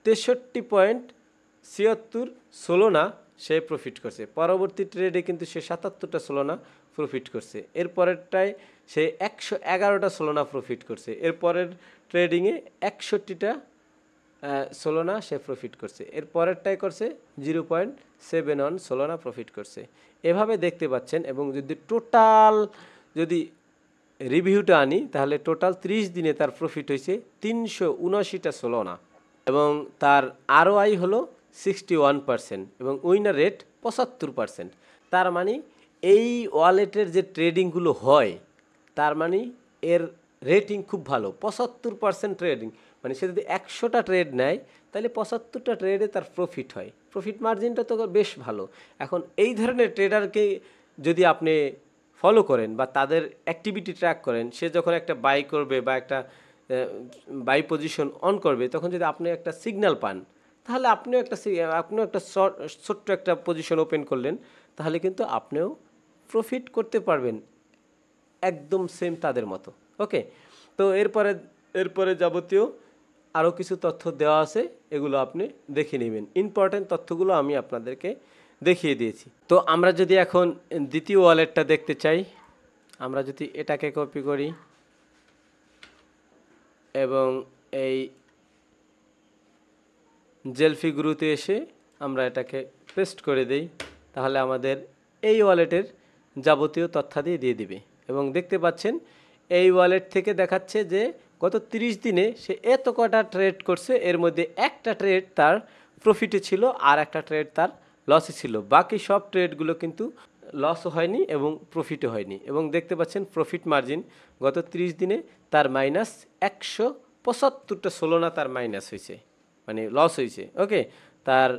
63.76 সোলোনা সে প্রফিট করছে। পরবর্তী ট্রেডে কিন্তু সে 77টা সোলোনা প্রফিট করছে, এরপরেরটায় সে 111টা সোলোনা প্রফিট করছে, এরপরের ট্রেডিংয়ে 61টা সোলোনা সে প্রফিট করছে, এর পরেরটাই করছে 0.71 সোলোনা প্রফিট করছে। এভাবে দেখতে পাচ্ছেন। এবং যদি টোটাল যদি রিভিউটা আনি তাহলে টোটাল 30 দিনে তার প্রফিট হয়েছে 379টা সোলোনা এবং তার ROI হলো 61% এবং উইনার রেট 75%। তার মানে এই ওয়ালেটের যে ট্রেডিংগুলো হয় তার মানে এর রেটিং খুব ভালো, 75% ট্রেডিং। মানে সে যদি 100টা ট্রেড নেয় তাহলে 75টা ট্রেডে তার প্রফিট হয়, প্রফিট মার্জিনটা তো বেশ ভালো। এখন এই ধরনের ট্রেডারকে যদি আপনি ফলো করেন বা তাদের অ্যাক্টিভিটি ট্র্যাক করেন, সে যখন একটা বাই করবে বা একটা বাই পজিশন অন করবে তখন যদি আপনি একটা সিগন্যাল পান তাহলে আপনিও একটা ছোট্ট একটা পজিশন ওপেন করলেন, তাহলে কিন্তু আপনিও প্রফিট করতে পারবেন একদম সেম তাদের মতো। ওকে, তো এরপরে যাবতীয় আরও কিছু তথ্য দেওয়া আছে, এগুলো আপনি দেখে নেবেন। ইম্পর্টেন্ট তথ্যগুলো আমি আপনাদেরকে দেখিয়ে দিয়েছি। তো আমরা যদি এখন দ্বিতীয় ওয়ালেটটা দেখতে চাই, আমরা যদি এটাকে কপি করি এবং এই জেলফি গ্রুতে এসে আমরা এটাকে পেস্ট করে দেই, তাহলে আমাদের এই ওয়ালেটের যাবতীয় তথ্যাদি দিয়ে দিবে। এবং দেখতে পাচ্ছেন এই ওয়ালেট থেকে দেখাচ্ছে যে গত 30 দিনে সে এত কটা ট্রেড করছে, এর মধ্যে একটা ট্রেড তার প্রফিটে ছিল আর একটা ট্রেড তার লসে ছিল, বাকি সব ট্রেডগুলো কিন্তু লসও হয়নি এবং প্রফিটও হয়নি। এবং দেখতে পাচ্ছেন প্রফিট মার্জিন গত 30 দিনে তার মাইনাস 175টা সোলোনা তার মাইনাস হয়েছে, মানে লস হয়েছে। ওকে, তার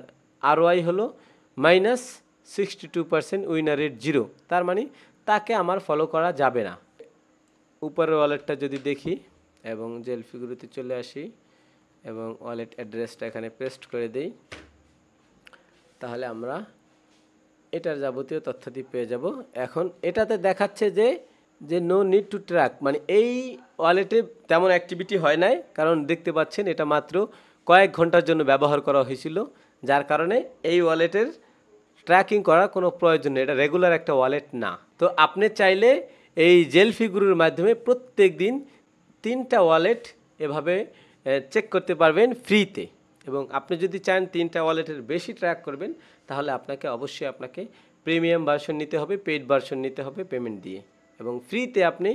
ROI হলো -62%, উইনার রেট 0। তার মানে তাকে আমার ফলো করা যাবে না। উপরের ওয়ালেটটা যদি দেখি এবং জেলফিগুলোতে চলে আসি এবং ওয়ালেট অ্যাড্রেসটা এখানে পেস্ট করে দেই, তাহলে আমরা এটার যাবতীয় তথ্যাদি পেয়ে যাব। এখন এটাতে দেখাচ্ছে যে নো নিড টু ট্র্যাক, মানে এই ওয়ালেটে তেমন অ্যাক্টিভিটি হয় নাই, কারণ দেখতে পাচ্ছেন এটা মাত্র কয়েক ঘন্টার জন্য ব্যবহার করা হয়েছিল, যার কারণে এই ওয়ালেটের ট্র্যাকিং করার কোনো প্রয়োজন নেই, এটা রেগুলার একটা ওয়ালেট না। তো আপনি চাইলে এই জেলফিগুলোর মাধ্যমে প্রত্যেক দিন 3টা ওয়ালেট এভাবে চেক করতে পারবেন ফ্রিতে। এবং আপনি যদি চান 3টা ওয়ালেটের বেশি ট্র্যাক করবেন তাহলে অবশ্যই আপনাকে প্রিমিয়াম ভার্সন নিতে হবে, পেইড ভার্সন নিতে হবে পেমেন্ট দিয়ে, এবং ফ্রিতে আপনি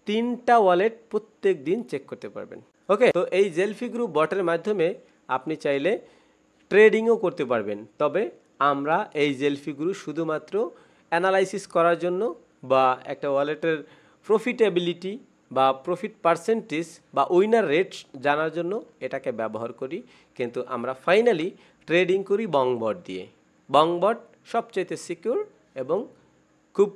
3টা ওয়ালেট প্রত্যেক দিন চেক করতে পারবেন। ওকে, তো এই জেলফি গ্রুপ বটের মাধ্যমে আপনি চাইলে ট্রেডিংও করতে পারবেন। তবে আমরা এই জেলফি গ্রুপ শুধুমাত্র অ্যানালাইসিস করার জন্য বা একটা ওয়ালেটের প্রফিটেবিলিটি বা প্রফিট পার্সেন্টেজ বা উইনার রেট জানার জন্য এটাকে ব্যবহার করি, কিন্তু আমরা ফাইনালি ট্রেডিং করি বংবট দিয়ে। বংবট সবচেয়ে সিকিউর এবং খুব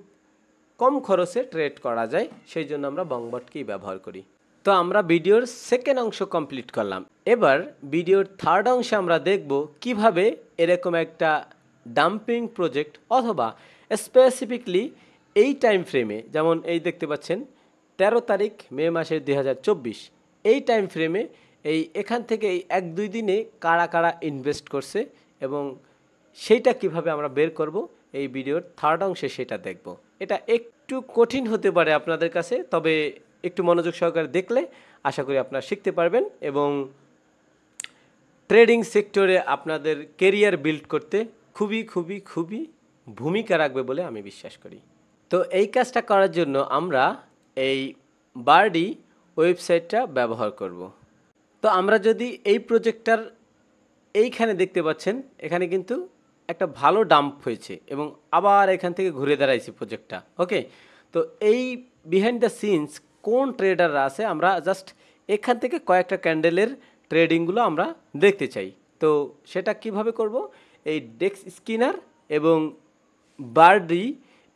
কম খরচে ট্রেড করা যায়, সেই জন্য আমরা বংবটকেই ব্যবহার করি। তো আমরা ভিডিওর সেকেন্ড অংশ কমপ্লিট করলাম। এবার ভিডিওর থার্ড অংশে আমরা দেখব কিভাবে এরকম একটা ডাম্পিং প্রজেক্ট অথবা স্পেসিফিকলি এই টাইম ফ্রেমে, যেমন এই দেখতে পাচ্ছেন 13 তারিখ মে মাসের 2024, এই টাইম ফ্রেমে এখান থেকে এই 1-2 দিনে কারা কারা ইনভেস্ট করছে এবং সেইটা কিভাবে আমরা বের করব, এই ভিডিওর থার্ড অংশে সেটা দেখব। এটা একটু কঠিন হতে পারে আপনাদের কাছে, তবে একটু মনোযোগ সহকারে দেখলে আশা করি আপনারা শিখতে পারবেন এবং ট্রেডিং সেক্টরে আপনাদের কেরিয়ার বিল্ড করতে খুবই খুবই খুবই ভূমিকা রাখবে বলে আমি বিশ্বাস করি। তো এই কাজটা করার জন্য আমরা এই বার্ডি ওয়েবসাইটটা ব্যবহার করব। তো আমরা যদি এই প্রজেক্টটার এইখানে দেখতে পাচ্ছেন, এখানে কিন্তু একটা ভালো ডাম্প হয়েছে এবং আবার এখান থেকে ঘুরে দাঁড়াইছে প্রজেক্টটা। ওকে, তো এই বিহাইন্ড দ্য সিনস কোন ট্রেডাররা আছে আমরা জাস্ট এখান থেকে কয়েকটা ক্যান্ডেলের ট্রেডিংগুলো আমরা দেখতে চাই। তো সেটা কিভাবে করব, এই ডেক্স স্কিনার এবং বার্ডি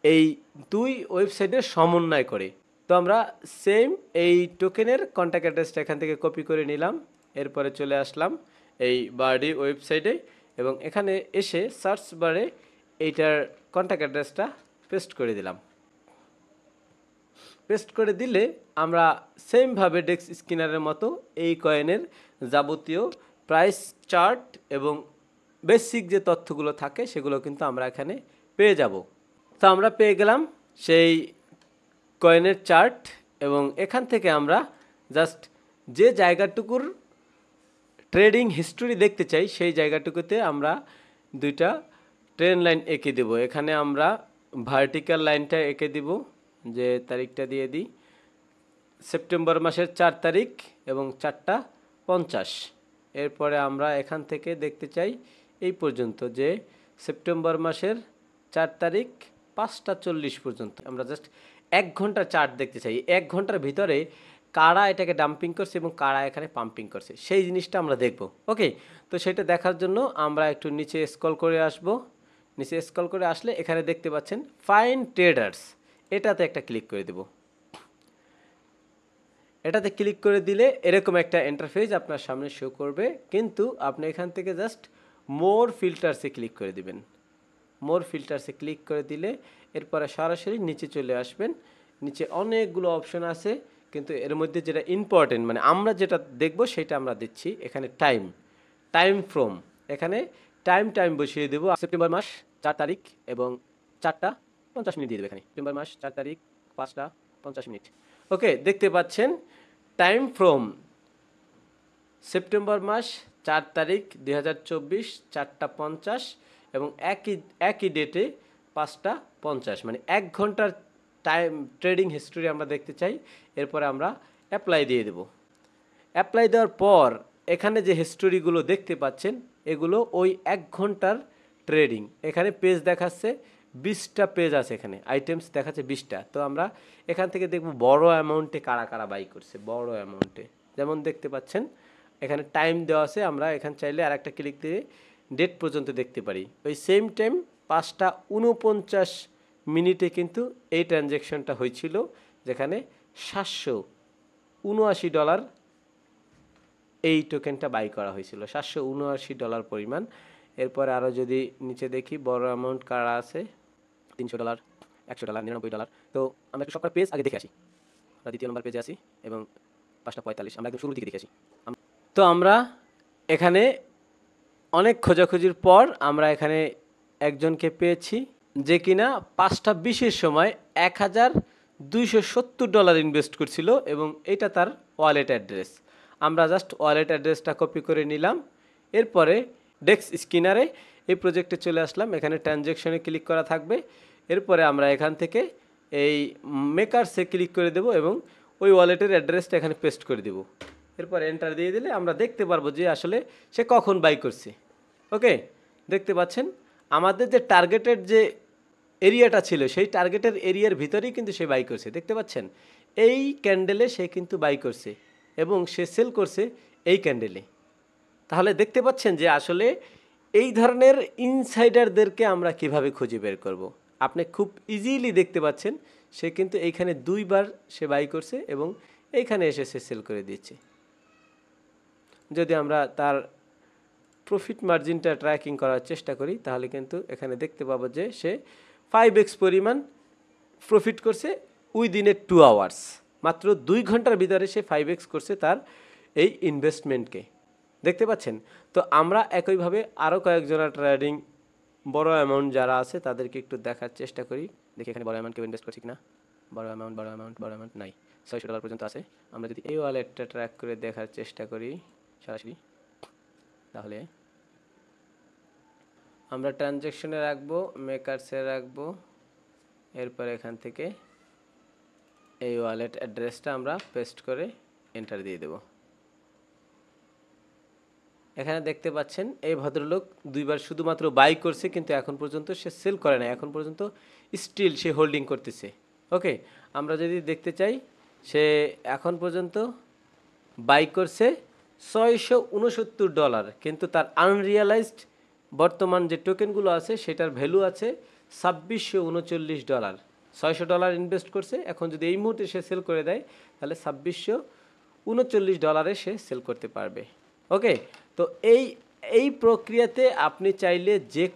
এই 2 ওয়েবসাইটের সমন্বয় করে। তো আমরা সেম এই টোকেনের কন্ট্যাক্ট অ্যাড্রেসটা এখান থেকে কপি করে নিলাম, এরপরে চলে আসলাম এই বার্ডি ওয়েবসাইটে এবং এখানে এসে সার্চ বারে এইটার কন্ট্যাক্ট অ্যাড্রেসটা পেস্ট করে দিলাম। পেস্ট করে দিলে আমরা সেমভাবে ডেক্স স্কিনারের মতো এই কয়েনের যাবতীয় প্রাইস চার্ট এবং বেসিক যে তথ্যগুলো থাকে সেগুলো কিন্তু আমরা এখানে পেয়ে যাব। তো আমরা পেয়ে গেলাম সেই কয়েনের চার্ট, এবং এখান থেকে আমরা জাস্ট যে জায়গাটুকুর ট্রেডিং হিস্টোরি দেখতে চাই সেই জায়গাটুকুতে আমরা দুইটা ট্রেন লাইন এঁকে দেব। এখানে আমরা ভার্টিক্যাল লাইনটা এঁকে দিব, যে তারিখটা দিয়ে দিই সেপ্টেম্বর মাসের 4 তারিখ এবং 4:50। এরপরে আমরা এখান থেকে দেখতে চাই এই পর্যন্ত, যে সেপ্টেম্বর মাসের 4 তারিখ 5:40 পর্যন্ত। আমরা জাস্ট 1 ঘন্টার চার্ট দেখতে চাই, 1 ঘন্টার ভিতরে কারা এটাকে ডাম্পিং করছে এবং কারা এখানে পাম্পিং করছে সেই জিনিসটা আমরা দেখব। ওকে, তো সেটা দেখার জন্য আমরা একটু নিচে স্ক্রল করে আসব। নিচে স্ক্রল করে আসলে এখানে দেখতে পাচ্ছেন ফাইন ট্রেডার্স, এটাতে একটা ক্লিক করে দেব। এটাতে ক্লিক করে দিলে এরকম একটা ইন্টারফেস আপনার সামনে শো করবে, কিন্তু আপনি এখান থেকে জাস্ট মোর ফিল্টারসে ক্লিক করে দিবেন। মোর ফিল্টারসে ক্লিক করে দিলে এরপরে সরাসরি নিচে চলে আসবেন। নিচে অনেকগুলো অপশন আছে, কিন্তু এর মধ্যে যেটা ইম্পর্টেন্ট, মানে আমরা যেটা দেখব সেটা আমরা দিচ্ছি। এখানে টাইম ফ্রম, এখানে টাইম বসিয়ে দেবো সেপ্টেম্বর মাস 4 তারিখ এবং 4:50 দিয়ে দেবো। এখানে সেপ্টেম্বর মাস 4 তারিখ 5:50। ওকে, দেখতে পাচ্ছেন টাইম ফ্রম সেপ্টেম্বর মাস 4 তারিখ 2024 4:50 এবং একই ডেটে 5:50, মানে 1 ঘন্টার টাইম ট্রেডিং হিস্টোরি আমরা দেখতে চাই। এরপরে আমরা অ্যাপ্লাই দিয়ে দেব। অ্যাপ্লাই দেওয়ার পর এখানে যে হিস্টোরিগুলো দেখতে পাচ্ছেন এগুলো ওই 1 ঘন্টার ট্রেডিং। এখানে পেজ দেখাচ্ছে 20টা পেজ আছে, এখানে আইটেমস দেখাচ্ছে 20টা। তো আমরা এখান থেকে দেখব বড় অ্যামাউন্টে কারা কারা বাই করছে। বড় অ্যামাউন্টে যেমন দেখতে পাচ্ছেন এখানে টাইম দেওয়া আছে, আমরা এখানে চাইলে আর একটা ক্লিক দিয়ে ডেট পর্যন্ত দেখতে পারি। ওই সেম টাইম 5:49 কিন্তু এই ট্রানজ্যাকশনটা হয়েছিল, যেখানে $779 এই টোকেনটা বাই করা হয়েছিল, $779 পরিমাণ। এরপরে আরও যদি নিচে দেখি বড় অ্যামাউন্ট কারা আছে, $300, $100, $99। তো আমরা একটু সবকটা পেজ আগে দেখে আসি। আমরা দ্বিতীয় নম্বর পেজে আসি এবং 5:45 আমরা একদম শুরুর দিকে দেখে আসি। তো আমরা এখানে অনেক খোঁজাখুঁজির পর আমরা এখানে একজনকে পেয়েছি, যে কিনা 5:20 সময় $1,270 ইনভেস্ট করছিল এবং এটা তার ওয়ালেট অ্যাড্রেস। আমরা জাস্ট ওয়ালেট অ্যাড্রেসটা কপি করে নিলাম। এরপরে ডেস্ক স্ক্রিনারে এই প্রজেক্টে চলে আসলাম। এখানে ট্রানজ্যাকশনে ক্লিক করা থাকবে। এরপরে আমরা এখান থেকে এই মেকারসে ক্লিক করে দেব এবং ওই ওয়ালেটের অ্যাড্রেসটা এখানে পেস্ট করে দেব। এরপর এন্টার দিয়ে দিলে আমরা দেখতে পারবো যে আসলে সে কখন বাই করছে। ওকে, দেখতে পাচ্ছেন আমাদের যে টার্গেটেড যে এরিয়াটা ছিল সেই টার্গেটের এরিয়ার ভিতরেই কিন্তু সে বাই করছে। দেখতে পাচ্ছেন এই ক্যান্ডেলে সে কিন্তু বাই করছে এবং সে সেল করছে এই ক্যান্ডেলে। তাহলে দেখতে পাচ্ছেন যে আসলে এই ধরনের ইনসাইডারদেরকে আমরা কিভাবে খুঁজে বের করব। আপনি খুব ইজিলি দেখতে পাচ্ছেন সে কিন্তু এইখানে 2 বার সে বাই করছে এবং এইখানে এসে সে সেল করে দিচ্ছে। যদি আমরা তার প্রফিট মার্জিনটা ট্র্যাকিং করার চেষ্টা করি তাহলে কিন্তু এখানে দেখতে পাবো যে সে 5x পরিমাণ প্রফিট করছে উইদিন 2 আওয়ার্স। মাত্র 2 ঘন্টার ভিতরে সে 5x করছে তার এই ইনভেস্টমেন্টকে। দেখতে পাচ্ছেন। তো আমরা একইভাবে আরও কয়েকজনের ট্রেডিং বড় অ্যামাউন্ট যারা আছে তাদেরকে একটু দেখার চেষ্টা করি। দেখি এখানে বড় অ্যামাউন্ট কেউ ইনভেস্ট করছি কিনা। বড় অ্যামাউন্ট নাই, $600 পর্যন্ত আছে। আমরা যদি এই ওয়ালেটটা ট্র্যাক করে দেখার চেষ্টা করি সরাসরি, তাহলে আমরা ট্রানজ্যাকশনে রাখবো, মেকারসে রাখবো। এরপর এখান থেকে এই ওয়ালেট অ্যাড্রেসটা আমরা পেস্ট করে এন্টার দিয়ে দেব। এখানে দেখতে পাচ্ছেন এই ভদ্রলোক 2 বার শুধুমাত্র বাই করছে, কিন্তু এখন পর্যন্ত সে সেল করে না। এখন পর্যন্ত স্টিল সে হোল্ডিং করতেছে। ওকে, আমরা যদি দেখতে চাই সে এখন পর্যন্ত বাই করছে $669, কিন্তু তার আনরিয়ালাইজড বর্তমান যে টোকেনগুলো আছে সেটার ভ্যালু আছে $2639। $600 ইনভেস্ট করছে, এখন যদি এই মুহূর্তে সে সেল করে দেয় তাহলে $2639 সে সেল করতে পারবে। ওকে, তো এই প্রক্রিয়াতে আপনি চাইলে যে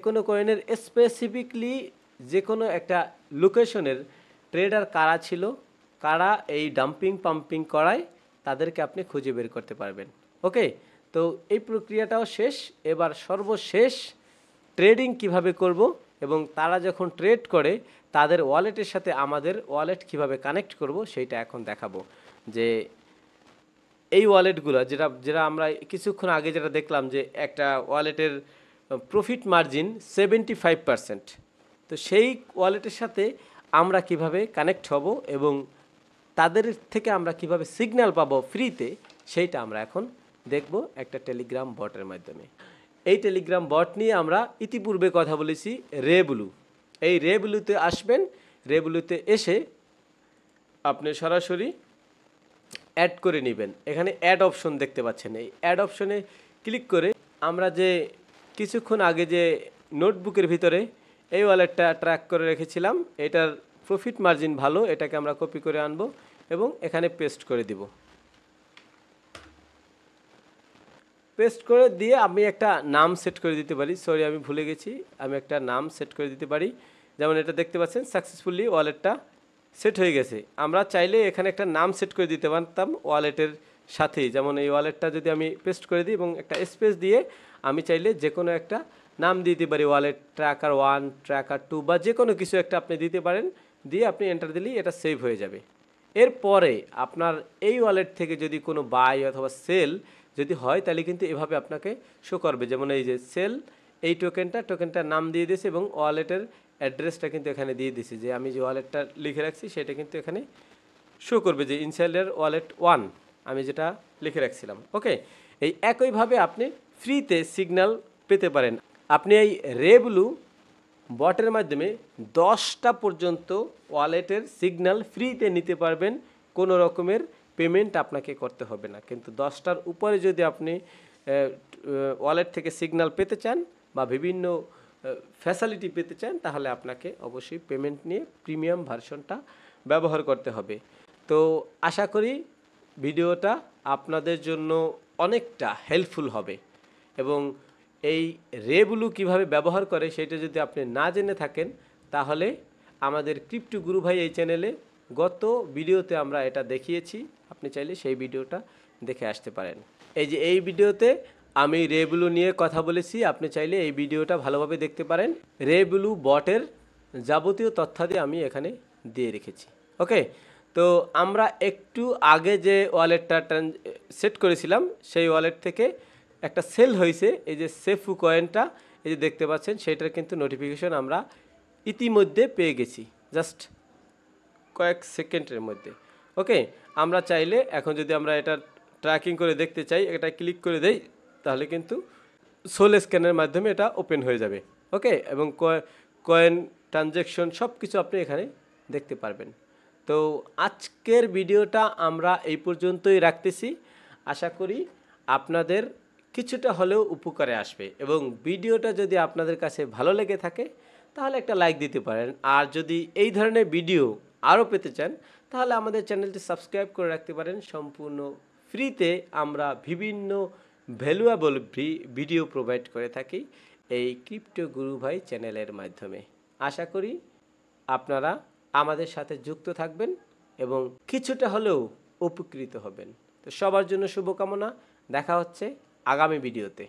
কোনো কয়েনের স্পেসিফিকলি যে কোনো একটা লোকেশনের ট্রেডার কারা ছিল, কারা এই ডাম্পিং পাম্পিং করায় তাদেরকে আপনি খুঁজে বের করতে পারবেন। ওকে, তো এই প্রক্রিয়াটাও শেষ। এবার সর্বশেষ ট্রেডিং কিভাবে করব এবং তারা যখন ট্রেড করে তাদের ওয়ালেটের সাথে আমাদের ওয়ালেট কিভাবে কানেক্ট করব সেইটা এখন দেখাবো। যে এই ওয়ালেটগুলো যেটা আমরা কিছুক্ষণ আগে যেটা দেখলাম যে একটা ওয়ালেটের প্রফিট মার্জিন 75%, তো সেই ওয়ালেটের সাথে আমরা কিভাবে কানেক্ট হব এবং তাদের থেকে আমরা কিভাবে সিগন্যাল পাবো ফ্রিতে, সেইটা আমরা এখন দেখব একটা টেলিগ্রাম বটের মাধ্যমে। এই টেলিগ্রাম বট নিয়ে আমরা ইতিপূর্বে কথা বলেছি রেব্লু। এই রেব্লুতে আসবেন, রেব্লুতে এসে আপনি সরাসরি অ্যাড করে নেবেন। এখানে অ্যাড অপশন দেখতে পাচ্ছেন, এই অ্যাড অপশনে ক্লিক করে আমরা যে কিছুক্ষণ আগে যে নোটবুকের ভিতরে এই ওয়ালেটটা ট্র্যাক করে রেখেছিলাম, এটার প্রফিট মার্জিন ভালো, এটাকে আমরা কপি করে আনবো এবং এখানে পেস্ট করে দিব। পেস্ট করে দিয়ে আমি একটা নাম সেট করে দিতে পারি, সরি আমি ভুলে গেছি, আমি একটা নাম সেট করে দিতে পারি। যেমন এটা দেখতে পাচ্ছেন সাকসেসফুলি ওয়ালেটটা সেট হয়ে গেছে। আমরা চাইলে এখানে একটা নাম সেট করে দিতে পারতাম ওয়ালেটের সাথেই, যেমন এই ওয়ালেটটা যদি আমি পেস্ট করে দিই এবং একটা স্পেস দিয়ে আমি চাইলে যে কোনো একটা নাম দিতে পারি, ওয়ালেট ট্র্যাকার 1, ট্র্যাকার 2 বা যে কোনো কিছু একটা আপনি দিতে পারেন, দিয়ে আপনি এন্টার দিলেই এটা সেভ হয়ে যাবে। এরপরে আপনার এই ওয়ালেট থেকে যদি কোনো বাই অথবা সেল যদি হয় তাহলে কিন্তু এভাবে আপনাকে শো করবে, যেমন এই যে সেল, এই টোকেনটার নাম দিয়ে দিয়েছে এবং ওয়ালেটের অ্যাড্রেসটা কিন্তু এখানে দিয়ে দিয়েছি, যে আমি যে ওয়ালেটটা লিখে রাখছি সেটা কিন্তু এখানে শো করবে যে ইনসাইডার ওয়ালেট 1 আমি যেটা লিখে রাখছিলাম। ওকে, এই একইভাবে আপনি ফ্রিতে সিগন্যাল পেতে পারেন। আপনি এই রেব্লু বটের মাধ্যমে 10টা পর্যন্ত ওয়ালেটের সিগন্যাল ফ্রিতে নিতে পারবেন, কোনো রকমের পেমেন্ট আপনাকে করতে হবে না। কিন্তু 10টার উপরে যদি আপনি ওয়ালেট থেকে সিগন্যাল পেতে চান বা বিভিন্ন ফ্যাসিলিটি পেতে চান, তাহলে আপনাকে অবশ্যই পেমেন্ট নিয়ে প্রিমিয়াম ভার্সনটা ব্যবহার করতে হবে। তো আশা করি ভিডিওটা আপনাদের জন্য অনেকটা হেল্পফুল হবে এবং এই রেব্লু কিভাবে ব্যবহার করে সেটা যদি আপনি না জেনে থাকেন, তাহলে আমাদের ক্রিপ্টো গুরু ভাই এই চ্যানেলে গত ভিডিওতে আমরা এটা দেখিয়েছি, আপনি চাইলে সেই ভিডিওটা দেখে আসতে পারেন। এই যে এই ভিডিওতে আমি রেব্লু নিয়ে কথা বলেছি, আপনি চাইলে এই ভিডিওটা ভালোভাবে দেখতে পারেন। রেব্লু বটের যাবতীয় তথ্যাদি আমি এখানে দিয়ে রেখেছি। ওকে, তো আমরা একটু আগে যে ওয়ালেটটা সেট করেছিলাম সেই ওয়ালেট থেকে একটা সেল হয়েছে, এই যে সেফু কয়েনটা এই যে দেখতে পাচ্ছেন, সেটার কিন্তু নোটিফিকেশন আমরা ইতিমধ্যে পেয়ে গেছি, জাস্ট কয়েক সেকেন্ডের মধ্যে। ওকে, আমরা চাইলে এখন যদি আমরা এটা ট্র্যাকিং করে দেখতে চাই, এটা ক্লিক করে দেই, তাহলে কিন্তু সোল স্ক্যানের মাধ্যমে এটা ওপেন হয়ে যাবে। ওকে, এবং কয়েন ট্রানজ্যাকশন সব কিছু আপনি এখানে দেখতে পারবেন। তো আজকের ভিডিওটা আমরা এই পর্যন্তই রাখতেছি। আশা করি আপনাদের কিছুটা হলেও উপকারে আসবে এবং ভিডিওটা যদি আপনাদের কাছে ভালো লেগে থাকে তাহলে একটা লাইক দিতে পারেন। আর যদি এই ধরনের ভিডিও আরও পেতে চান তাহলে আমাদের চ্যানেলটি সাবস্ক্রাইব করে রাখতে পারেন। সম্পূর্ণ ফ্রিতে আমরা বিভিন্ন ভ্যালুয়েবল ভিডিও প্রোভাইড করে থাকি এই ক্রিপ্টো গুরু ভাই চ্যানেলের মাধ্যমে। আশা করি আপনারা আমাদের সাথে যুক্ত থাকবেন এবং কিছুটা হলেও উপকৃত হবেন। তো সবার জন্য শুভকামনা, দেখা হচ্ছে আগামী ভিডিওতে।